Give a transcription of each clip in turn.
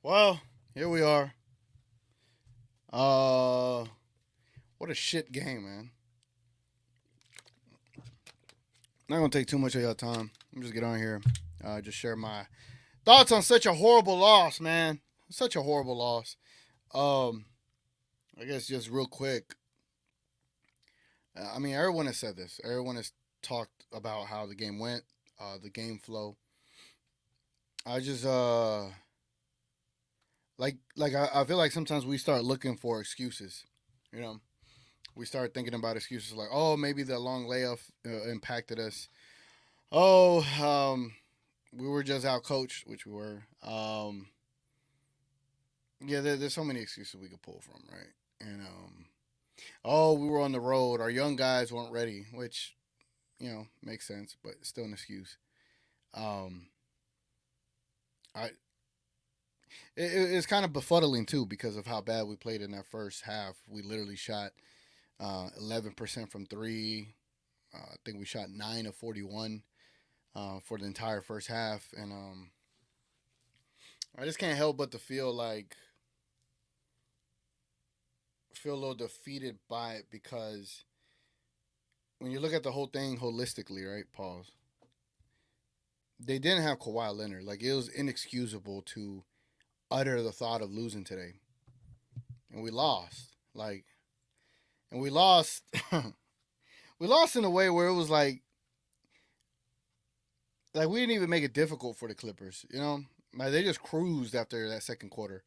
Well, here we are. Uh, what a shit game, man. Not gonna take too much of your time. Let me just get on here. Just share my thoughts on such a horrible loss, man. Such a horrible loss. Um, I guess just real quick. I mean, everyone has said this. Everyone has talked about how the game went, the game flow. I just I feel like sometimes we start looking for excuses. You know, we start thinking about excuses like, oh, maybe the long layoff impacted us. Oh, we were just out coached, which we were. Yeah, there's so many excuses we could pull from, right? And oh, we were on the road. Our young guys weren't ready, which makes sense, but still an excuse. Um, I it's kind of befuddling too because of how bad we played in that first half. We literally shot 11% from three. I think we shot 9 of 41 for the entire first half, and I just can't help but to feel a little defeated by it because when you look at the whole thing holistically, right? Pause. They didn't have Kawhi Leonard. Like, it was inexcusable to utter the thought of losing today, and we lost. And we lost. We lost in a way where it was like we didn't even make it difficult for the Clippers. Like they just cruised after that second quarter.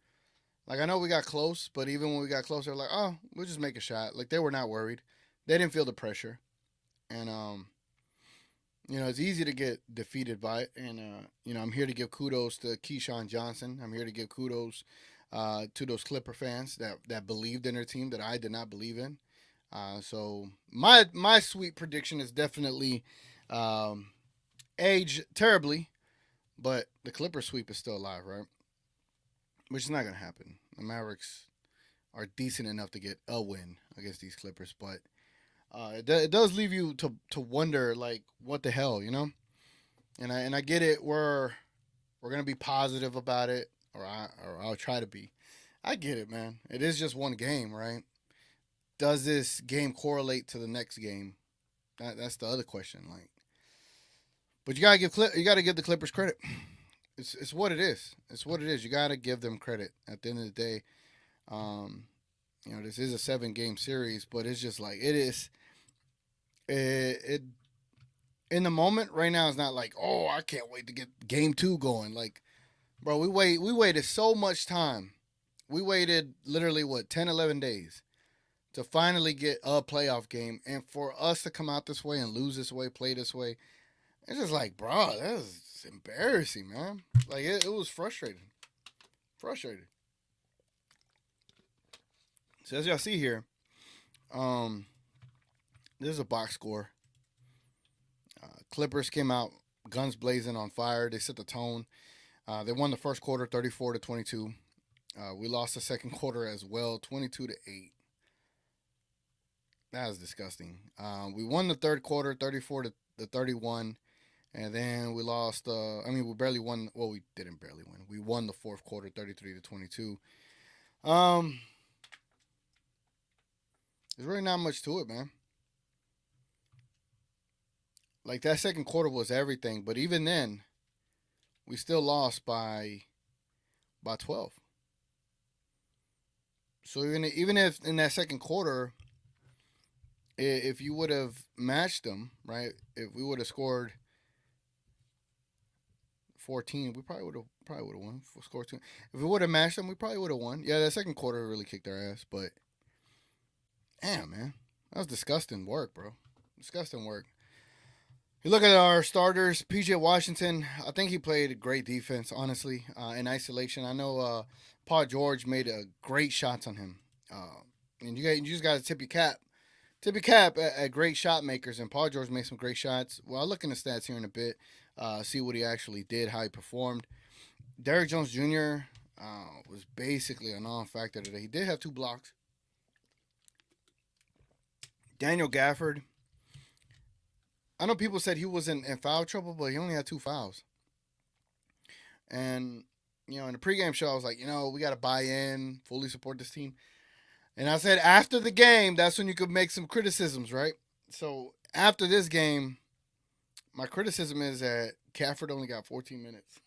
Like I know we got close, but even when we got close, they were like, "Oh, we'll just make a shot." Like they were not worried. They didn't feel the pressure, and it's easy to get defeated by it. And I'm here to give kudos to Keyshawn Johnson. I'm here to give kudos to those Clipper fans that believed in their team that I did not believe in. So my sweet prediction is definitely um, aged terribly, but the Clipper sweep is still alive, right? Which is not going to happen. The Mavericks are decent enough to get a win against these Clippers, but it does leave you to wonder like what the hell, you know? And I get it. We're gonna be positive about it, or I'll try to be. I get it, man. It is just one game, right? Does this game correlate to the next game? That's the other question. Like, but you gotta give the Clippers credit. It's what it is. It's what it is. You gotta give them credit. At the end of the day, um, this is a 7 game series, but it's just like it is. It in the moment right now it's not like, oh, I can't wait to get game two going. Like, bro, we waited so much time. We waited literally what 10, 11 days to finally get a playoff game, and for us to come out this way and lose this way, play this way, it's just like, bro, that's embarrassing, man. Like it was frustrating, frustrating. So as y'all see here, um, this is a box score. Clippers came out guns blazing on fire. They set the tone. They won the first quarter, 34-22. We lost the second quarter as well, 22-8. That was disgusting. We won the third quarter, 34-31, and then we lost. We barely won. Well, we didn't barely win. We won the fourth quarter, 33-22. Um, there's really not much to it, man. Like that second quarter was everything, but even then, we still lost by 12. So even if in that second quarter, if you would have matched them, right? If we would have scored 14, we probably would have won. Scored two. If we would have matched them, we probably would have won. Yeah, that second quarter really kicked our ass, but damn, man, that was disgusting work, bro. Disgusting work. You look at our starters, PJ Washington. I think he played great defense, honestly, in isolation. I know Paul George made a great shots on him, and you just got to tip your cap at great shot makers. And Paul George made some great shots. Well, I'll look in the stats here in a bit, see what he actually did, how he performed. Derrick Jones Jr. Was basically a non-factor today. He did have 2 blocks. Daniel Gafford. I know people said he was in foul trouble, but he only had 2 fouls. And in the pregame show, I was like, we got to buy in, fully support this team. And I said after the game, that's when you could make some criticisms, right? So after this game, my criticism is that Gafford only got 14 minutes.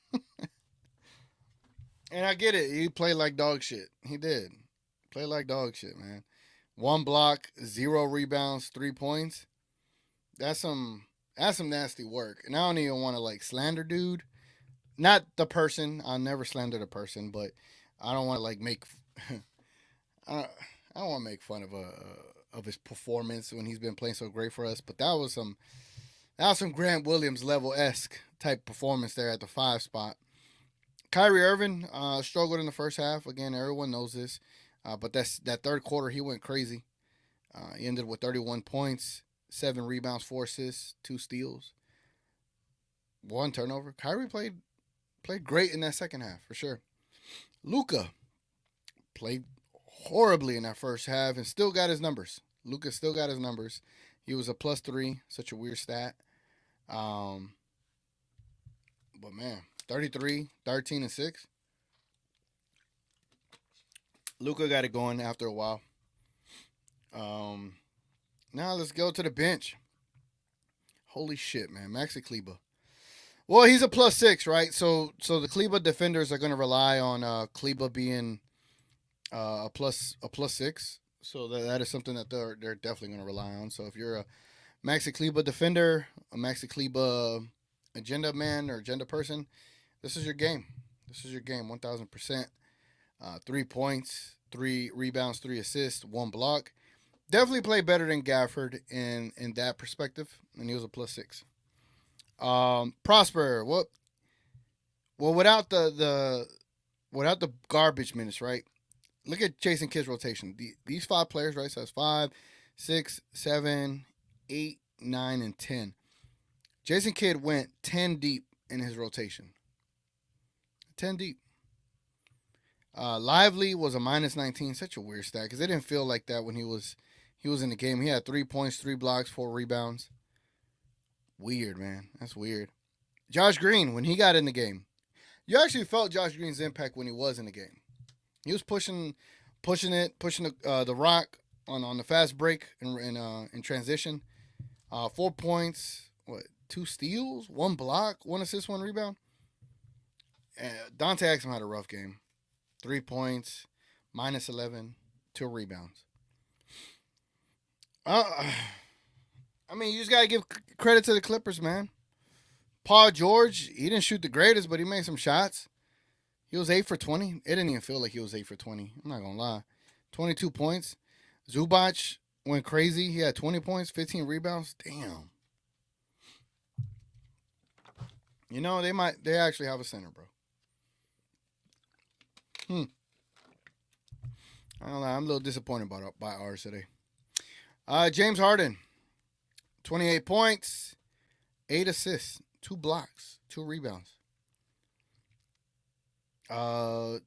And I get it. He played like dog shit. He did. Play like dog shit, man. 1 block, 0 rebounds, 3 points. That's some nasty work. And I don't even want to like slander dude. Not the person. I'll never slander the person, but I don't want to like make I don't want to make fun of his performance when he's been playing so great for us. But that was some Grant Williams level esque type performance there at the 5 spot. Kyrie Irving struggled in the first half. Again, everyone knows this. But that third quarter, he went crazy. He ended with 31 points, 7 rebounds, 4 assists, 2 steals, 1 turnover. Kyrie played great in that second half, for sure. Luka played horribly in that first half and still got his numbers. Luka still got his numbers. He was a +3, such a weird stat. But man, 33, 13, and 6. Luka got it going after a while. Now let's go to the bench. Holy shit, man. Maxi Kleber. Well, he's a +6, right? So the Kleber defenders are going to rely on Kleber being a +6. So that is something that they're definitely going to rely on. So if you're a Maxi Kleber defender, a Maxi Kleber agenda man or agenda person, this is your game. This is your game, 1,000%. 3 points, 3 rebounds, 3 assists, 1 block. Definitely played better than Gafford in that perspective, and he was a +6. Prosper, well, without the garbage minutes, right? Look at Jason Kidd's rotation. These 5 players, right? So that's 5, 6, 7, 8, 9, and 10. Jason Kidd went 10 deep in his rotation. 10 deep. Lively was a -19. Such a weird stat because it didn't feel like that when he was in the game. He had 3 points, 3 blocks, 4 rebounds. Weird, man. That's weird. Josh Green, when he got in the game, you actually felt Josh Green's impact when he was in the game. He was pushing the rock on the fast break in transition. 4 points, 2 steals, 1 block, 1 assist, 1 rebound. Dante Exum had a rough game. 3 points, -11, 2 rebounds. I mean, you just got to give credit to the Clippers, man. Paul George, he didn't shoot the greatest, but he made some shots. He was 8 for 20. It didn't even feel like he was 8 for 20. I'm not going to lie. 22 points. Zubac went crazy. He had 20 points, 15 rebounds. Damn. They actually have a center, bro. I don't know. I'm a little disappointed by ours today. James Harden, 28 points, 8 assists, 2 blocks, 2 rebounds.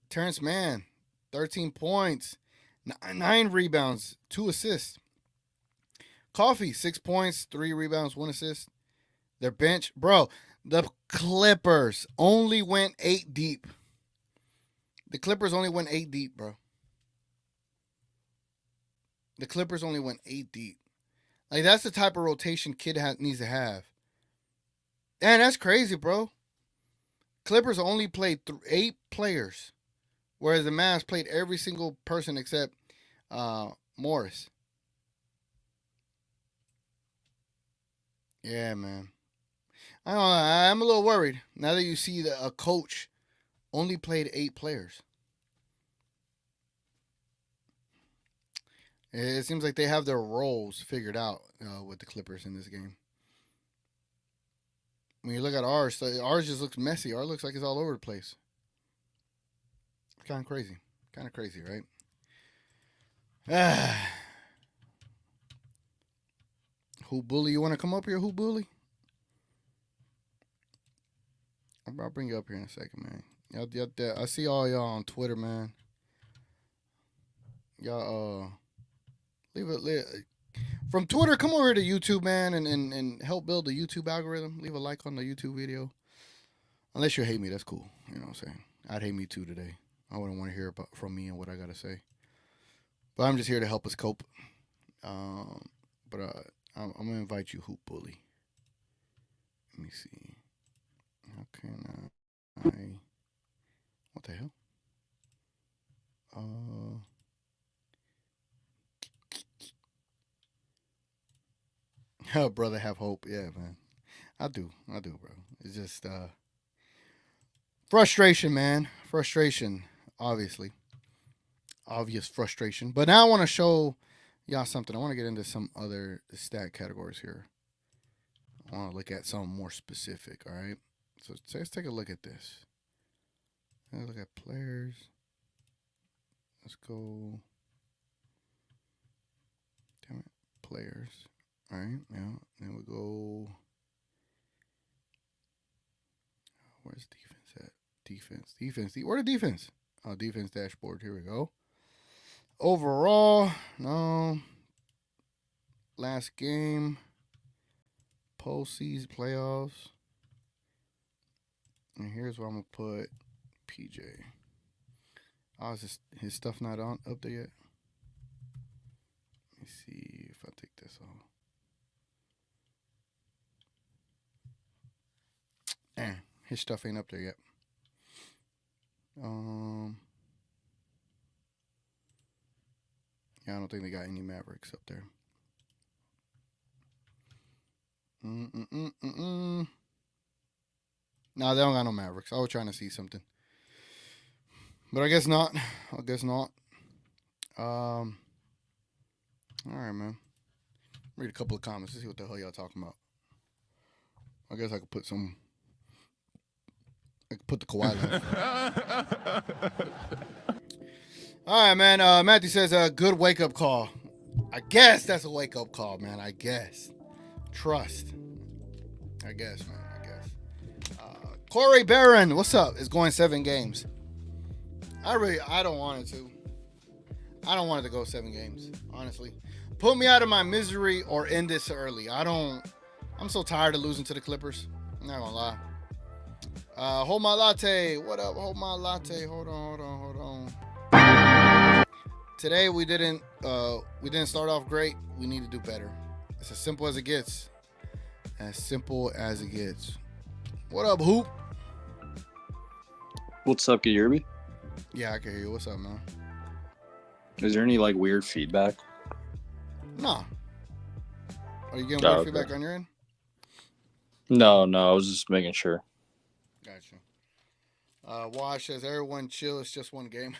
Terrence Mann, 13 points, 9 rebounds, 2 assists. Coffee, 6 points, 3 rebounds, 1 assist. Their bench, bro, the Clippers only went 8 deep. The Clippers only went 8 deep, bro. The Clippers only went 8 deep. Like, that's the type of rotation Kid needs to have. And that's crazy, bro. Clippers only played 8 players, whereas the Mavs played every single person except Morris. Yeah, man. I don't know. I'm a little worried now that you see that a coach only played 8 players. It seems like they have their roles figured out with the Clippers in this game. When you look at ours just looks messy. Ours looks like it's all over the place. It's kind of crazy. Kind of crazy, right? Who Bully? You want to come up here, Who Bully? I'll bring you up here in a second, man. I see all y'all on Twitter, man. Y'all, leave it. From Twitter, come over to YouTube, man, and help build the YouTube algorithm. Leave a like on the YouTube video. Unless you hate me, that's cool. You know what I'm saying? I'd hate me too today. I wouldn't want to hear about from me and what I gotta say. But I'm just here to help us cope. Um, but I'm gonna invite you, Hoop Bully. Let me see. How can I? What the hell? Brother, have hope. Yeah, man. I do, bro. It's just frustration, man. Frustration, obviously, obvious frustration. But now I want to show y'all something. I want to get into some other stat categories here. I want to look at something more specific. All right. So let's take a look at this. Let's look at players. Let's go. Damn it, players. All right. Now, then we go. Where's defense at? Defense. Where the defense? Oh, defense dashboard. Here we go. Overall, no. Last game. Postseason playoffs. And here's where I'm gonna put PJ. Oh, is his stuff not on up there yet? Let me see if I take this off. His stuff ain't up there yet. Yeah, I don't think they got any Mavericks up there. No, they don't got no Mavericks. I was trying to see something, but I guess not. All right, man. Read a couple of comments to see what the hell y'all talking about. I guess I could put some. I could put the Kawhi line. All right, man. Matthew says a good wake up call. I guess that's a wake up call, man. I guess. Trust. I guess, man. I guess. Corey Barron, what's up? It's going 7 games. I don't want it to. I don't want it to go 7 games, honestly. Put me out of my misery or end this early. I'm so tired of losing to the Clippers. I'm not gonna lie. Hold my latte. What up? Hold my latte. Hold on. Today we didn't start off great. We need to do better. It's as simple as it gets. What up, Hoop? What's up, can you hear me? Yeah, I can hear you. What's up, man? Is there any like weird feedback? Nah. Are you getting weird feedback on your end? No, I was just making sure. Gotcha. Wash says everyone chill. It's just one game.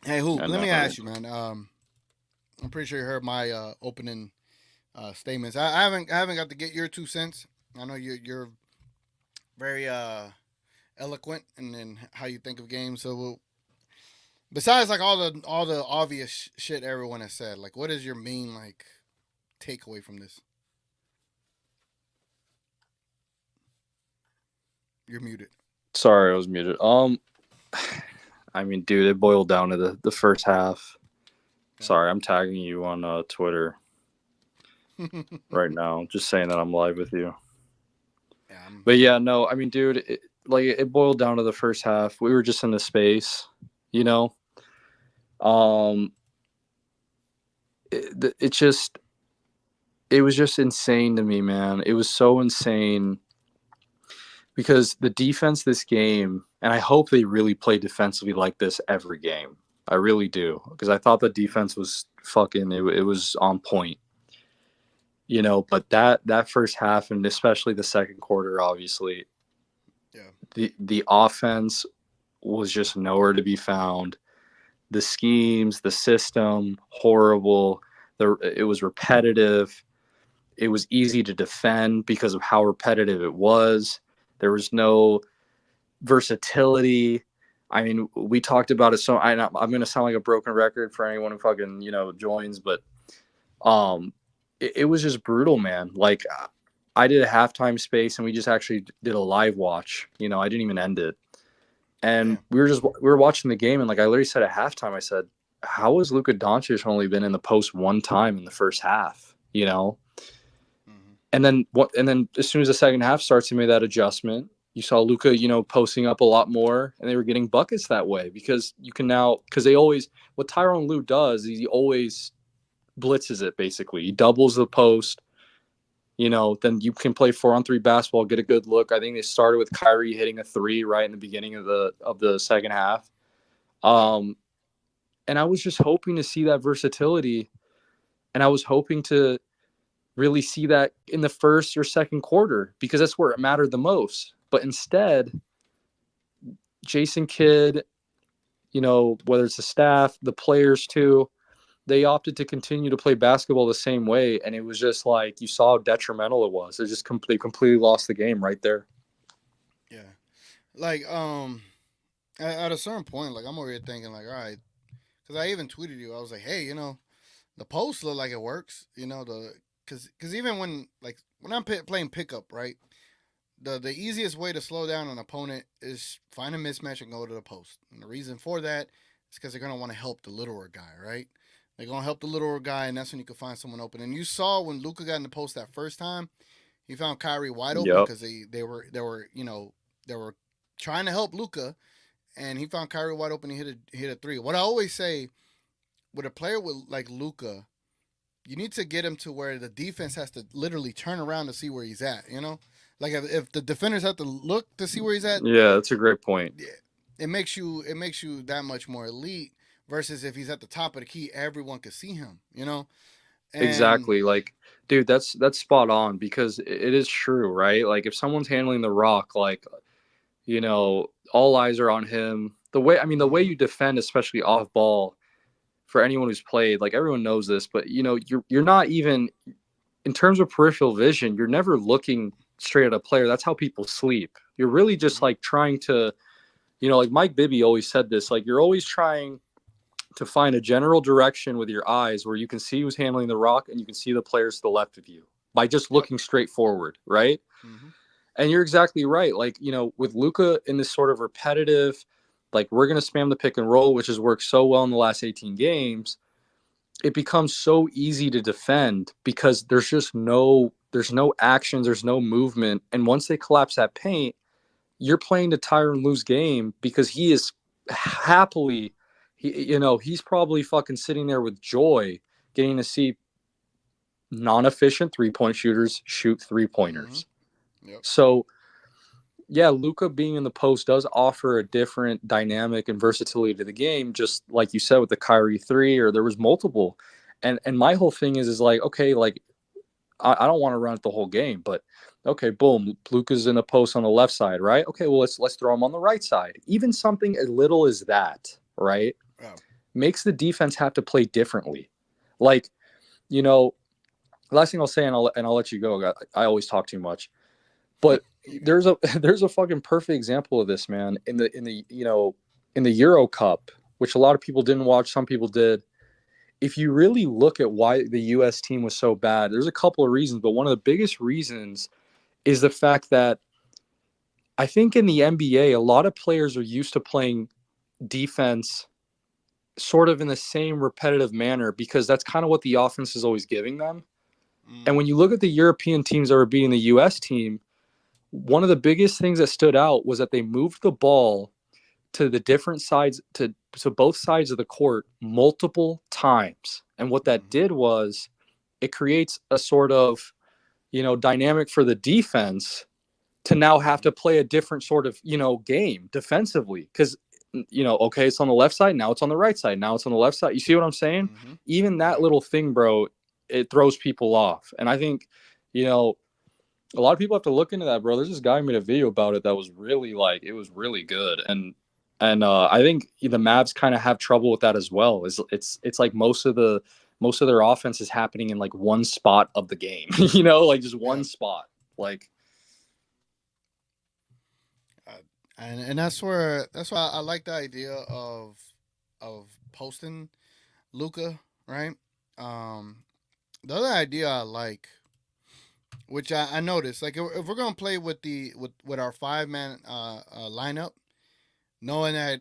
Hey, Hoop, let me ask you, man. I'm pretty sure you heard my opening statements. I haven't got to get your 2 cents. I know you're very eloquent in how you think of games. So besides like all the obvious shit everyone has said, like what is your main like takeaway from this? You're muted. Sorry, I was muted. I mean, dude, it boiled down to the first half. Yeah. Sorry, I'm tagging you on Twitter right now. Just saying that I'm live with you. Yeah, but yeah, no, I mean, dude, it boiled down to the first half. We were just in the space, you know. It was just insane to me, man. It was so insane. Because the defense this game, and I hope they really play defensively like this every game. I really do. Because I thought the defense was it was on point. You know, but that first half, and especially the second quarter, obviously, yeah, the offense was just nowhere to be found. The schemes, the system, horrible. It was repetitive. It was easy to defend because of how repetitive it was. There was no versatility. I mean, we talked about it. So I'm going to sound like a broken record for anyone who fucking, joins, but it was just brutal, man. Like I did a halftime space and we just actually did a live watch. I didn't even end it. And we were watching the game. And like I literally said at halftime, I said, how has Luka Doncic only been in the post one time in the first half, And then as soon as the second half starts, he made that adjustment. You saw Luka, posting up a lot more, and they were getting buckets that way because you can now because they always what Tyronn Lue does is he always blitzes it basically. He doubles the post. Then you can play 4-on-3 basketball, get a good look. I think they started with Kyrie hitting a three right in the beginning of the second half. Yeah. And I was just hoping to see that versatility, and I was hoping to really see that in the first or second quarter because that's where it mattered the most. But instead, Jason Kidd, whether it's the staff, the players too, they opted to continue to play basketball the same way, and it was just like you saw how detrimental it was. They completely lost the game right there. Yeah. Like at a certain point, like I'm over here thinking like, all right, because I even tweeted you, I was like, hey, the post look like it works. Because even when I'm playing pickup, right, the easiest way to slow down an opponent is find a mismatch and go to the post. And the reason for that is because they're gonna want to help the littler guy, right? They're gonna help the littler guy, and that's when you can find someone open. And you saw when Luka got in the post that first time, he found Kyrie wide open Yep. because they were trying to help Luka, and he found Kyrie wide open. He hit a three. What I always say with a player with like Luka, you need to get him to where the defense has to literally turn around to see where he's at. Like if the defenders have to look to see where he's at, Yeah, that's a great point. it makes you that much more elite. Versus if he's at the top of the key, everyone can see him. And Exactly. Like, dude, that's spot on because it is true, right? Like, if someone's handling the rock, like, all eyes are on him. The way mm-hmm, you defend, especially off ball, for anyone who's played, like everyone knows this, but you're not even in terms of peripheral vision, you're never looking straight at a player. That's how people sleep. You're really just mm-hmm, like trying to, like Mike Bibby always said this, like you're always trying to find a general direction with your eyes where you can see who's handling the rock and you can see the players to the left of you by just yep, looking straight forward, right? mm-hmm, And you're exactly right. Like, with Luka in this sort of repetitive, like we're going to spam the pick and roll, which has worked so well in the last 18 games, it becomes so easy to defend because there's no actions, there's no movement. And once they collapse that paint, you're playing to Tyronn Lue's game because he is happily he's probably fucking sitting there with joy getting to see non-efficient three-point shooters shoot mm-hmm, three-pointers. yep, So yeah, Luka being in the post does offer a different dynamic and versatility to the game, just like you said with the Kyrie three, or there was multiple. And my whole thing is like, okay, like I don't want to run it the whole game, but okay, boom, Luka's in a post on the left side, right? Okay, well let's throw him on the right side. Even something as little as that, right, yeah, makes the defense have to play differently. Like, you know, last thing I'll say, and I'll let you go. I always talk too much. But you good. there's a there's a fucking perfect example of this, man. In the Euro Cup, which a lot of people didn't watch, some people did. If you really look at why the U.S. team was so bad, there's a couple of reasons, but one of the biggest reasons is the fact that I think in the NBA, a lot of players are used to playing defense sort of in the same repetitive manner because that's kind of what the offense is always giving them. And Mm-hmm, when you look at the European teams that were beating the U.S. team, one of the biggest things that stood out was that they moved the ball to the different sides to both sides of the court multiple times. And what that mm-hmm, did was it creates a sort of, dynamic for the defense to now have mm-hmm, to play a different sort of, game defensively cuz okay, it's on the left side, now it's on the right side, now it's on the left side. You see what I'm saying? mm-hmm, Even that yep. little thing, bro, it throws people off. And I think, you know, a lot of people have to look into that, bro. There's this guy who made a video about it that was really like it was really good, and I think the Mavs kind of have trouble with that as well. It's like most of their offense is happening in like one spot of the game, like just one Yeah. spot. Like, Uh, and that's why I like the idea of posting Luca, right? Um, the other idea I like, which I noticed, like if we're gonna play with our 5-man lineup, knowing that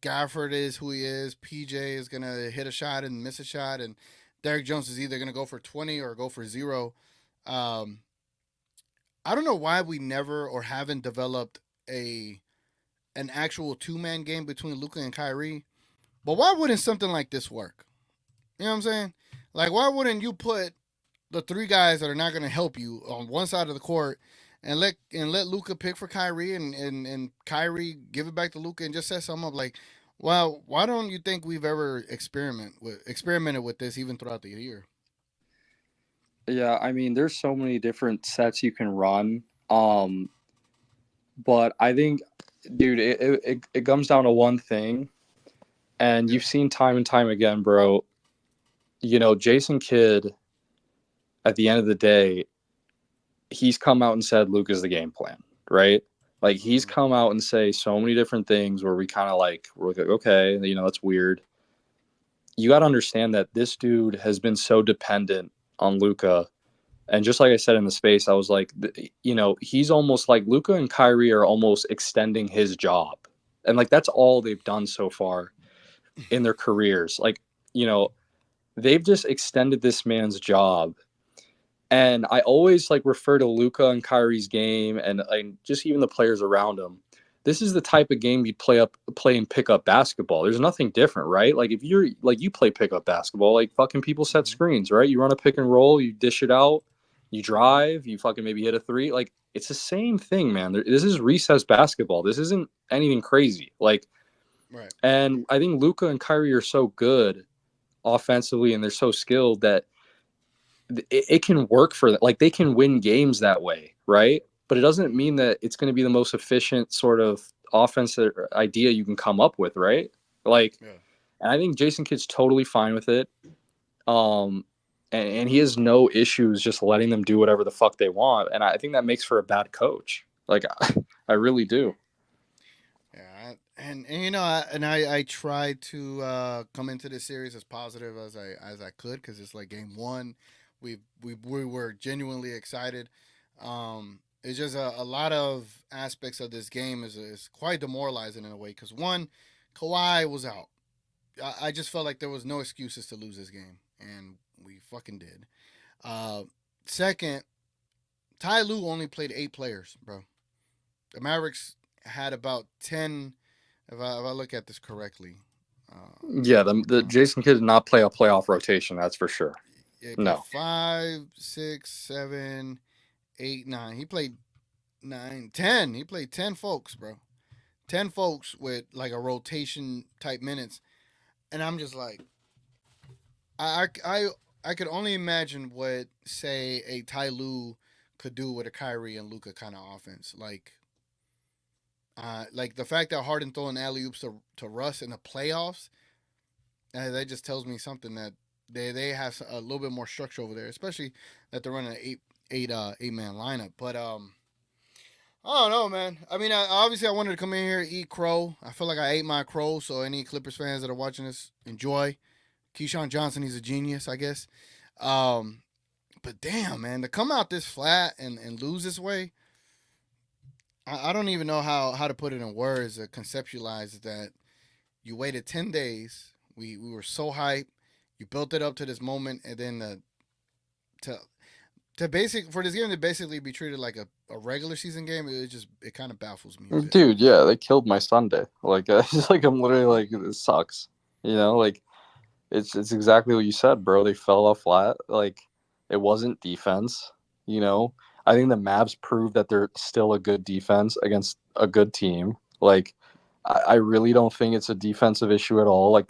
Gafford is who he is, PJ is gonna hit a shot and miss a shot, and Derrick Jones is either gonna go for 20 or go for zero. Um, I don't know why we never or haven't developed a an actual two man game between Luka and Kyrie. But why wouldn't something like this work? You know what I'm saying? Like, why wouldn't you put the three guys that are not going to help you on one side of the court and let Luka pick for Kyrie and Kyrie give it back to Luka and just set something up like, well, why don't you think we've ever experimented with this even throughout the year? Yeah, I mean, there's so many different sets you can run. But I think, dude, it comes down to one thing, and Yeah. you've seen time and time again, bro. Jason Kidd, at the end of the day, he's come out and said Luke is the game plan, right? Like he's Mm-hmm. come out and say so many different things where we're like, okay, that's weird. You got to understand that this dude has been so dependent on Luca. And just like I said in the space, I was like, he's almost like Luca and Kyrie are almost extending his job. And like that's all they've done so far in their careers. Like, you know, they've just extended this man's job. And I always like refer to Luca and Kyrie's game and just even the players around him. This is the type of game you'd play in pickup basketball. There's nothing different, right? Like if you're like you play pickup basketball, like fucking people set Mm-hmm. screens, right? You run a pick and roll, you dish it out, you Mm-hmm. drive, you fucking maybe hit a three. Like it's the same thing, man. This is recess basketball. This isn't anything crazy. Like, Right. and I think Luca and Kyrie are so good offensively and they're so skilled that it can work for them. Like they can win games that way, right? But it doesn't Mm-hmm. mean that it's going to be the most efficient sort of offensive idea you can come up with, right? Like, Yeah. and I think Jason Kidd's totally fine with it. Um, and he has no issues just letting them do whatever the fuck they want. And I think that makes for a bad coach. Like, I really do. Yeah, and I tried to come into this series as positive as I could because it's like game one, we were genuinely excited. It's just a lot of aspects of this game is quite demoralizing in a way because one, Kawhi was out. I just felt like there was no excuses to lose this game, and we fucking did. Uh, Second, Ty Lue only played 8 players, bro. The Mavericks had about 10 if I look at this correctly. Yeah, the Uh, Jason Kidd did not play a playoff rotation. That's for sure. yeah, he played No. 5, 6, 7, 8, 9. He played 9, 10. He played 10 folks, bro. 10 folks with like a rotation type minutes, and I'm just like, I could only imagine what say a Ty Lue could do with a Kyrie and Luca kind of offense. Like the fact that Harden throwing alley oops to Russ in the playoffs, that just tells me something that they have a little bit more structure over there, especially that they're running an 8 man lineup. But I don't know, man. I mean, obviously I wanted to come in here and eat crow. I feel like I ate my crow. So any Clippers fans that are watching this, enjoy. Keyshawn Johnson, he's a genius, I guess. Um, but damn, man, to come out this flat and lose this way, I don't even know how to put it in words to conceptualize that you waited 10 days. We were so hyped. You built it up to this moment, and then to for this game to basically be treated like a regular season game, it kind of baffles me a bit. Dude, yeah, they killed my Sunday. Like, it's like I'm literally like, this sucks. Like it's exactly what you said, bro. They fell off flat. Like, it wasn't defense. You know, I think the Mavs proved that they're still a good defense against a good team. Like, I really don't think it's a defensive issue at all. Like,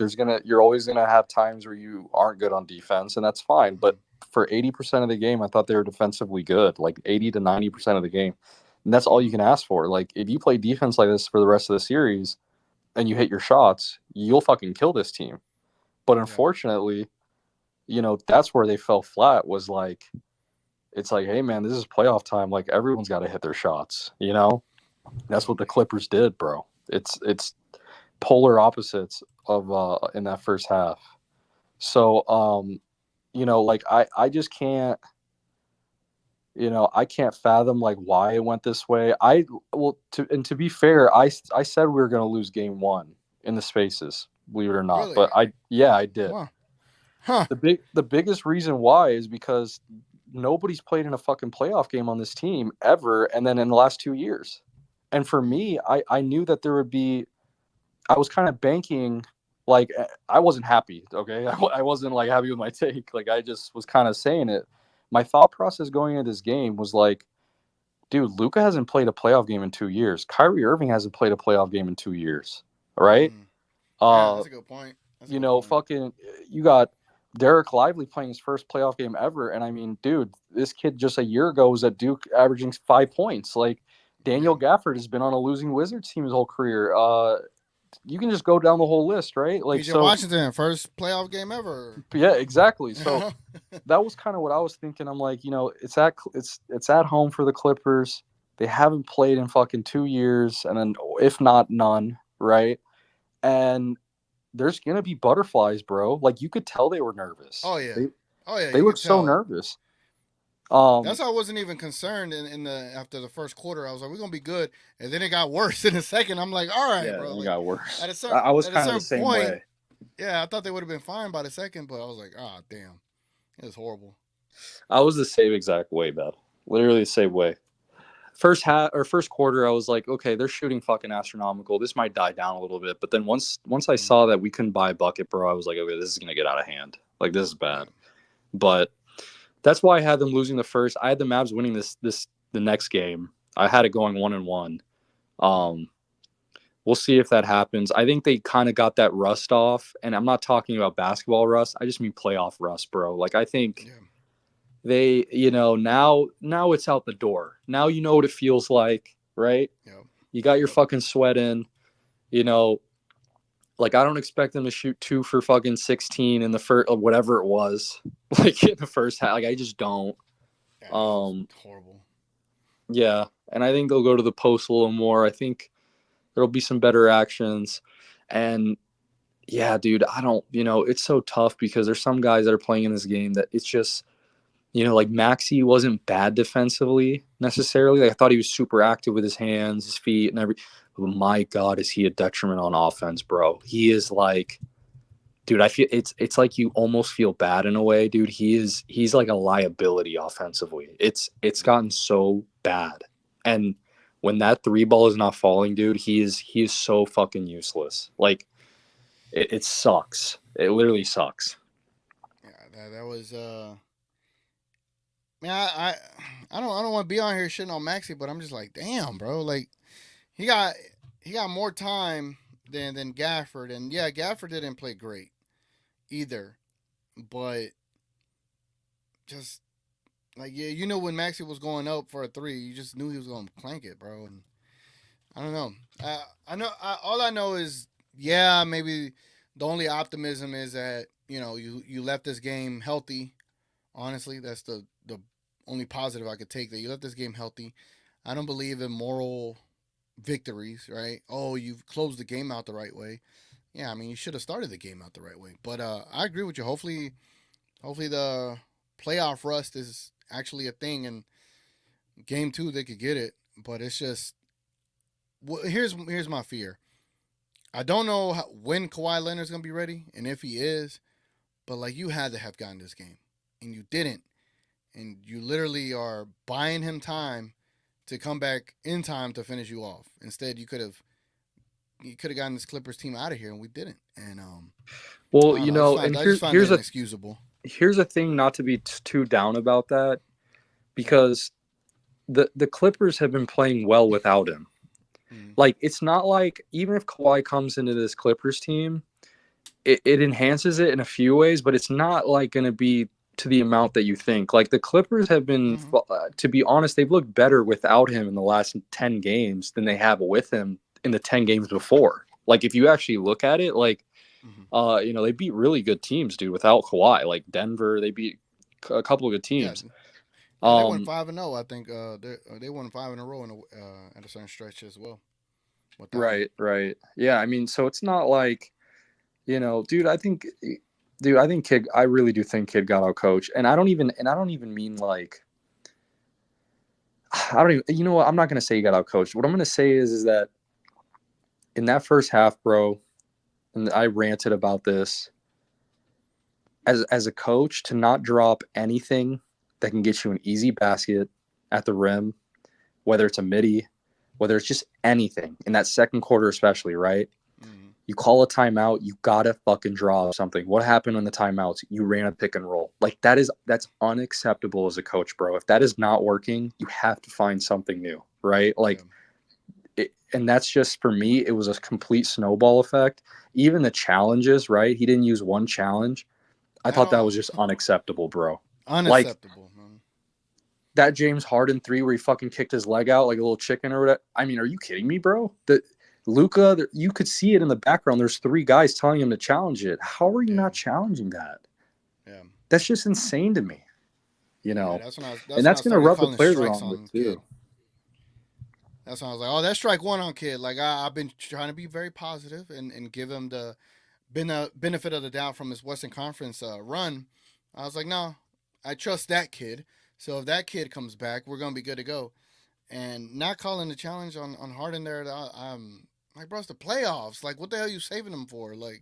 you're always gonna have times where you aren't good on defense, and that's fine. But for 80% of the game, I thought they were defensively good. Like 80 to 90% of the game. And that's all you Mm-hmm. can ask for. Like, if you play defense like this for the rest of the series and you hit your shots, you'll fucking kill this team. But Yeah. unfortunately, that's where they fell flat was like, it's like, hey, man, this is playoff time. Like, everyone's got to hit their shots, That's Yeah. what the Clippers did, bro. It's polar opposites of in that first half. So, like I just can't, I can't fathom like why it went this way. To be fair, I said we were going to lose game 1 in the spaces, believe it or not. Really? But I did. Wow. Huh. The biggest reason why is because nobody's played in a fucking playoff game on this team ever, and then in the last 2 years. And for me, I knew that there would be. I was kind of banking, like I wasn't happy. Okay, I wasn't like happy with my take. Like I just was kind of saying it. My thought process going into this game was like, dude, Luka hasn't played a playoff game in 2 years. Kyrie Irving hasn't played a playoff game in 2 years. All right. Mm. Yeah, Uh, that's a good point. That's a you good know, point. fucking, you got Derek Lively playing his first playoff game ever, and I mean, dude, this kid just a year ago was at Duke, averaging 5 points. Like Yeah. Daniel Gafford has been on a losing Wizards team his whole career. You can just go down the whole list, right? Like PJ so, Washington, first playoff game ever. yeah, exactly. You So know? that was kind of what I was thinking. I'm like, it's at home for the Clippers. They haven't played in fucking 2 years, and then if not none, right? And there's gonna be butterflies, bro. Like you could tell they were nervous. Oh yeah. They Oh yeah, they you look could so tell. nervous. That's why I wasn't even concerned in the after the first quarter. I was like, we're gonna be good, and then it got worse in the second. I'm like, all right, Yeah, bro. it Like got worse. at a certain I was at a kind of the certain same point, way. yeah, I thought they would have been fine by the second, but I was like, ah, damn, it was horrible. I was the same exact way, man. Literally the same way. First quarter, I was like, okay, they're shooting fucking astronomical. This might die down a little bit, but then once I Mm, saw that we couldn't buy a bucket, bro, I was like, okay, this is gonna get out of hand. Like this is yeah. bad. But that's why I had them losing the first. I had the Mavs winning the next game. I had it going 1-1. Mm, Um, we'll see if that happens. I think they kind of got that rust off, and I'm not talking about basketball rust. I just mean playoff rust, bro. Like I think yeah. they, now it's out the door. Now you know what it feels like, right? Yep. You got your Yep. fucking sweat in, you know. Like I don't expect them to shoot 2 for fucking 16 in the first, whatever it was, like in the first half. Like I just don't. Yeah, it's just Um, horrible. yeah, and I think they'll go to the post a little more. I think there'll be some better actions, and yeah, dude, I don't. It's so tough because there's some guys that are playing in this game that it's just. Like Maxey wasn't bad defensively necessarily. Like I thought he was super active with his hands, his feet, and every. But my God, is he a detriment on offense, bro? He is like, dude. I feel it's like you almost feel bad in a way, dude. He's like a liability offensively. It's Yeah. gotten so bad, and when that three ball is not falling, dude, he is so fucking useless. Like it sucks. It literally sucks. Yeah, that was man, I don't want to be on here shitting on Maxi, but I'm just like, damn, bro. Like he got he got more time than Gafford, and yeah, Gafford didn't play great either, but just like yeah, when Maxi was going up for a three, you just knew he was gonna clank it, bro. And I don't know. I know. All I know is yeah, maybe the only optimism is that you left this game healthy. Honestly, that's the only positive I could take, that you left this game healthy. I don't believe in moral victories, right? Oh, you've closed the game out the right way. Yeah, I mean you should have started the game out the right way. But I agree with you. Hopefully the playoff rust is actually a thing, and game two they could get it. But it's just here's my fear. I don't know when Kawhi Leonard's gonna be ready, and if he is, but like you had to have gotten this game, and you didn't, and you literally are buying him time to come back in time to finish you off. Instead, you could have gotten this Clippers team out of here, and we didn't. And Well, I don't know. I just and find I just find here's that a inexcusable. here's a thing, not to be too down about that, Yeah. because the Clippers have been playing well without him. Mm. Like it's not like even if Kawhi comes into this Clippers team, it enhances it in a few ways, but it's not like going to be to the amount that you think. Like the Clippers have been, Mm-hmm. to be honest, they've looked better without him in the last 10 games than they have with him in the 10 games before. Like if you actually look at it, like Mm-hmm. they beat really good teams, dude, without Kawhi. Like Denver, they beat a couple of good Yeah. teams. Yeah, they went Um, 5-0. I think they won 5 in a row at a certain stretch as well without him. right, right. Yeah, I mean, so it's not like, dude, I think Kid, I really do think Kid got out coached. And I don't even mean like, I don't even, what, I'm not going to say he got out coached. What I'm going to say is that in that first half, bro, and I ranted about this, as a coach, to not drop anything that can get you an easy basket at the rim, whether it's a midi, whether it's just anything in that second quarter, especially, right? Mm-hmm. You call a timeout, you gotta fucking draw up something. What happened in the timeouts? You ran a pick and roll. Like that's unacceptable as a coach, bro. If that is not working, you have to find something new, right? Like, and that's just for me. It was a complete snowball effect. Even the challenges, right? He didn't use one challenge. I At thought that was all. just unacceptable, bro. Like Unacceptable, man. that James Harden three where he fucking kicked his leg out like a little chicken or whatever. I mean, are you kidding me, bro? The Luca, you could see it in the background. There's three guys telling him to challenge it. How are you Yeah. not challenging that? Yeah. That's just insane to me, you Yeah, know. that's when And I that's gonna started rub the calling players the strikes wrong way on kid. too. That's when I was like, oh, that's strike one on kid. Like I've been trying to be very positive and give him the benefit of the doubt from his Western Conference run. I was like, no, I trust that kid. So if that kid comes back, we're gonna be good to go. And not calling the challenge on Harden there, I'm like, bro, it's the playoffs. Like, what the hell are you saving him for? Like,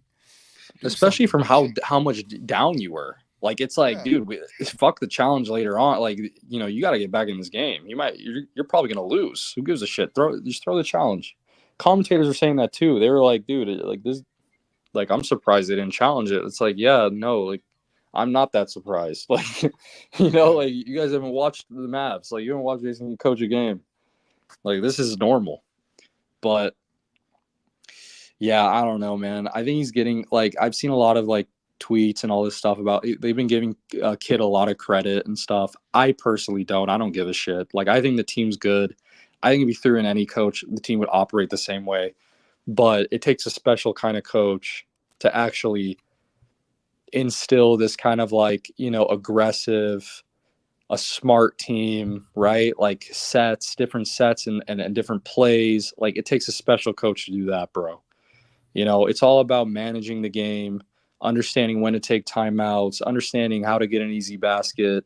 do Especially something. from how much down you were. Like it's like, Yeah. dude, fuck the challenge later on. Like, you know, you got to get back in this game. You're probably gonna lose. Who gives a shit? Just throw the challenge. Commentators are saying that too. They were like, dude, like this, like I'm surprised they didn't challenge it. It's like, yeah, no, like I'm not that surprised. Like, you know, Yeah. like you guys haven't watched the Mavs. Like you haven't watched Jason coach a game. Like this is normal. But yeah, I don't know, man. I think he's getting like I've seen a lot of like tweets and all this stuff about they've been giving Kid a lot of credit and stuff. I personally don't. I don't give a shit. Like I think the team's good. I think if you threw in any coach, the team would operate the same way. But it takes a special kind of coach to actually instill this kind of like, you know, aggressive, a smart team, right? Like different sets and different plays. Like it takes a special coach to do that, bro. You know, it's all about managing the game, understanding when to take timeouts, understanding how to get an easy basket.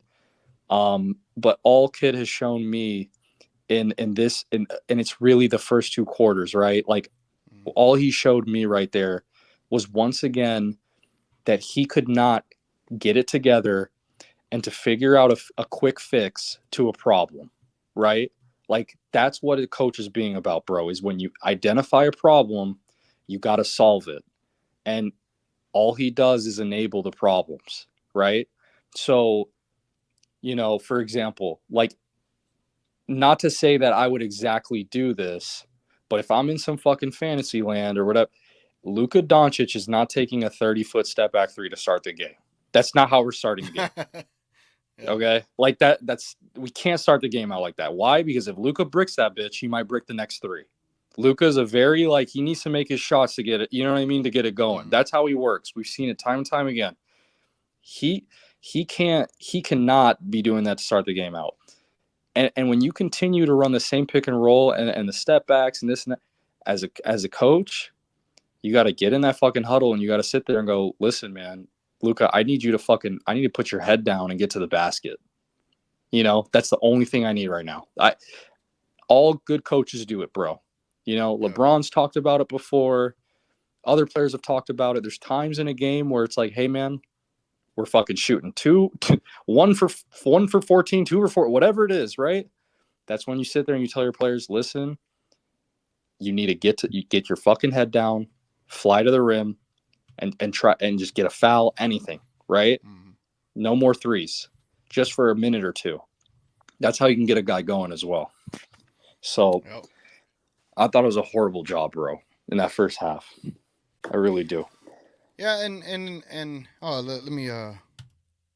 But all Kid has shown me in this, and it's really the first two quarters, right? Like all he showed me right there was once again that he could not get it together and to figure out a quick fix to a problem, right? Like that's what a coach is being about, bro, is when you identify a problem, you got to solve it. And all he does is enable the problems, right? So, you know, for example, like not to say that I would exactly do this, but if I'm in some fucking fantasy land or whatever, Luka Doncic is not taking a 30-foot step back three to start the game. That's not how we're starting the game. Yeah. Okay, like that's we can't start the game out like that. Why? Because if Luka bricks that bitch, he might brick the next three. Luka's a very like he needs to make his shots to get it. You know what I mean? To get it going. That's how he works. We've seen it time and time again. He cannot be doing that to start the game out. And when you continue to run the same pick and roll and the step backs and this and that, as a coach, you got to get in that fucking huddle and you got to sit there and go, listen, man, Luka, I need to put your head down and get to the basket. You know, that's the only thing I need right now. All good coaches do it, bro. You know, LeBron's talked about it before. Other players have talked about it. There's times in a game where it's like, hey, man, we're fucking shooting one for 14, 2 for 4, whatever it is, right? That's when you sit there and you tell your players, listen, you need to get your fucking head down, fly to the rim, and try and just get a foul, anything, right? Mm-hmm. No more threes, just for a minute or two. That's how you can get a guy going as well. So Yep. I thought it was a horrible job, bro, in that first half. I really do. Yeah, and let me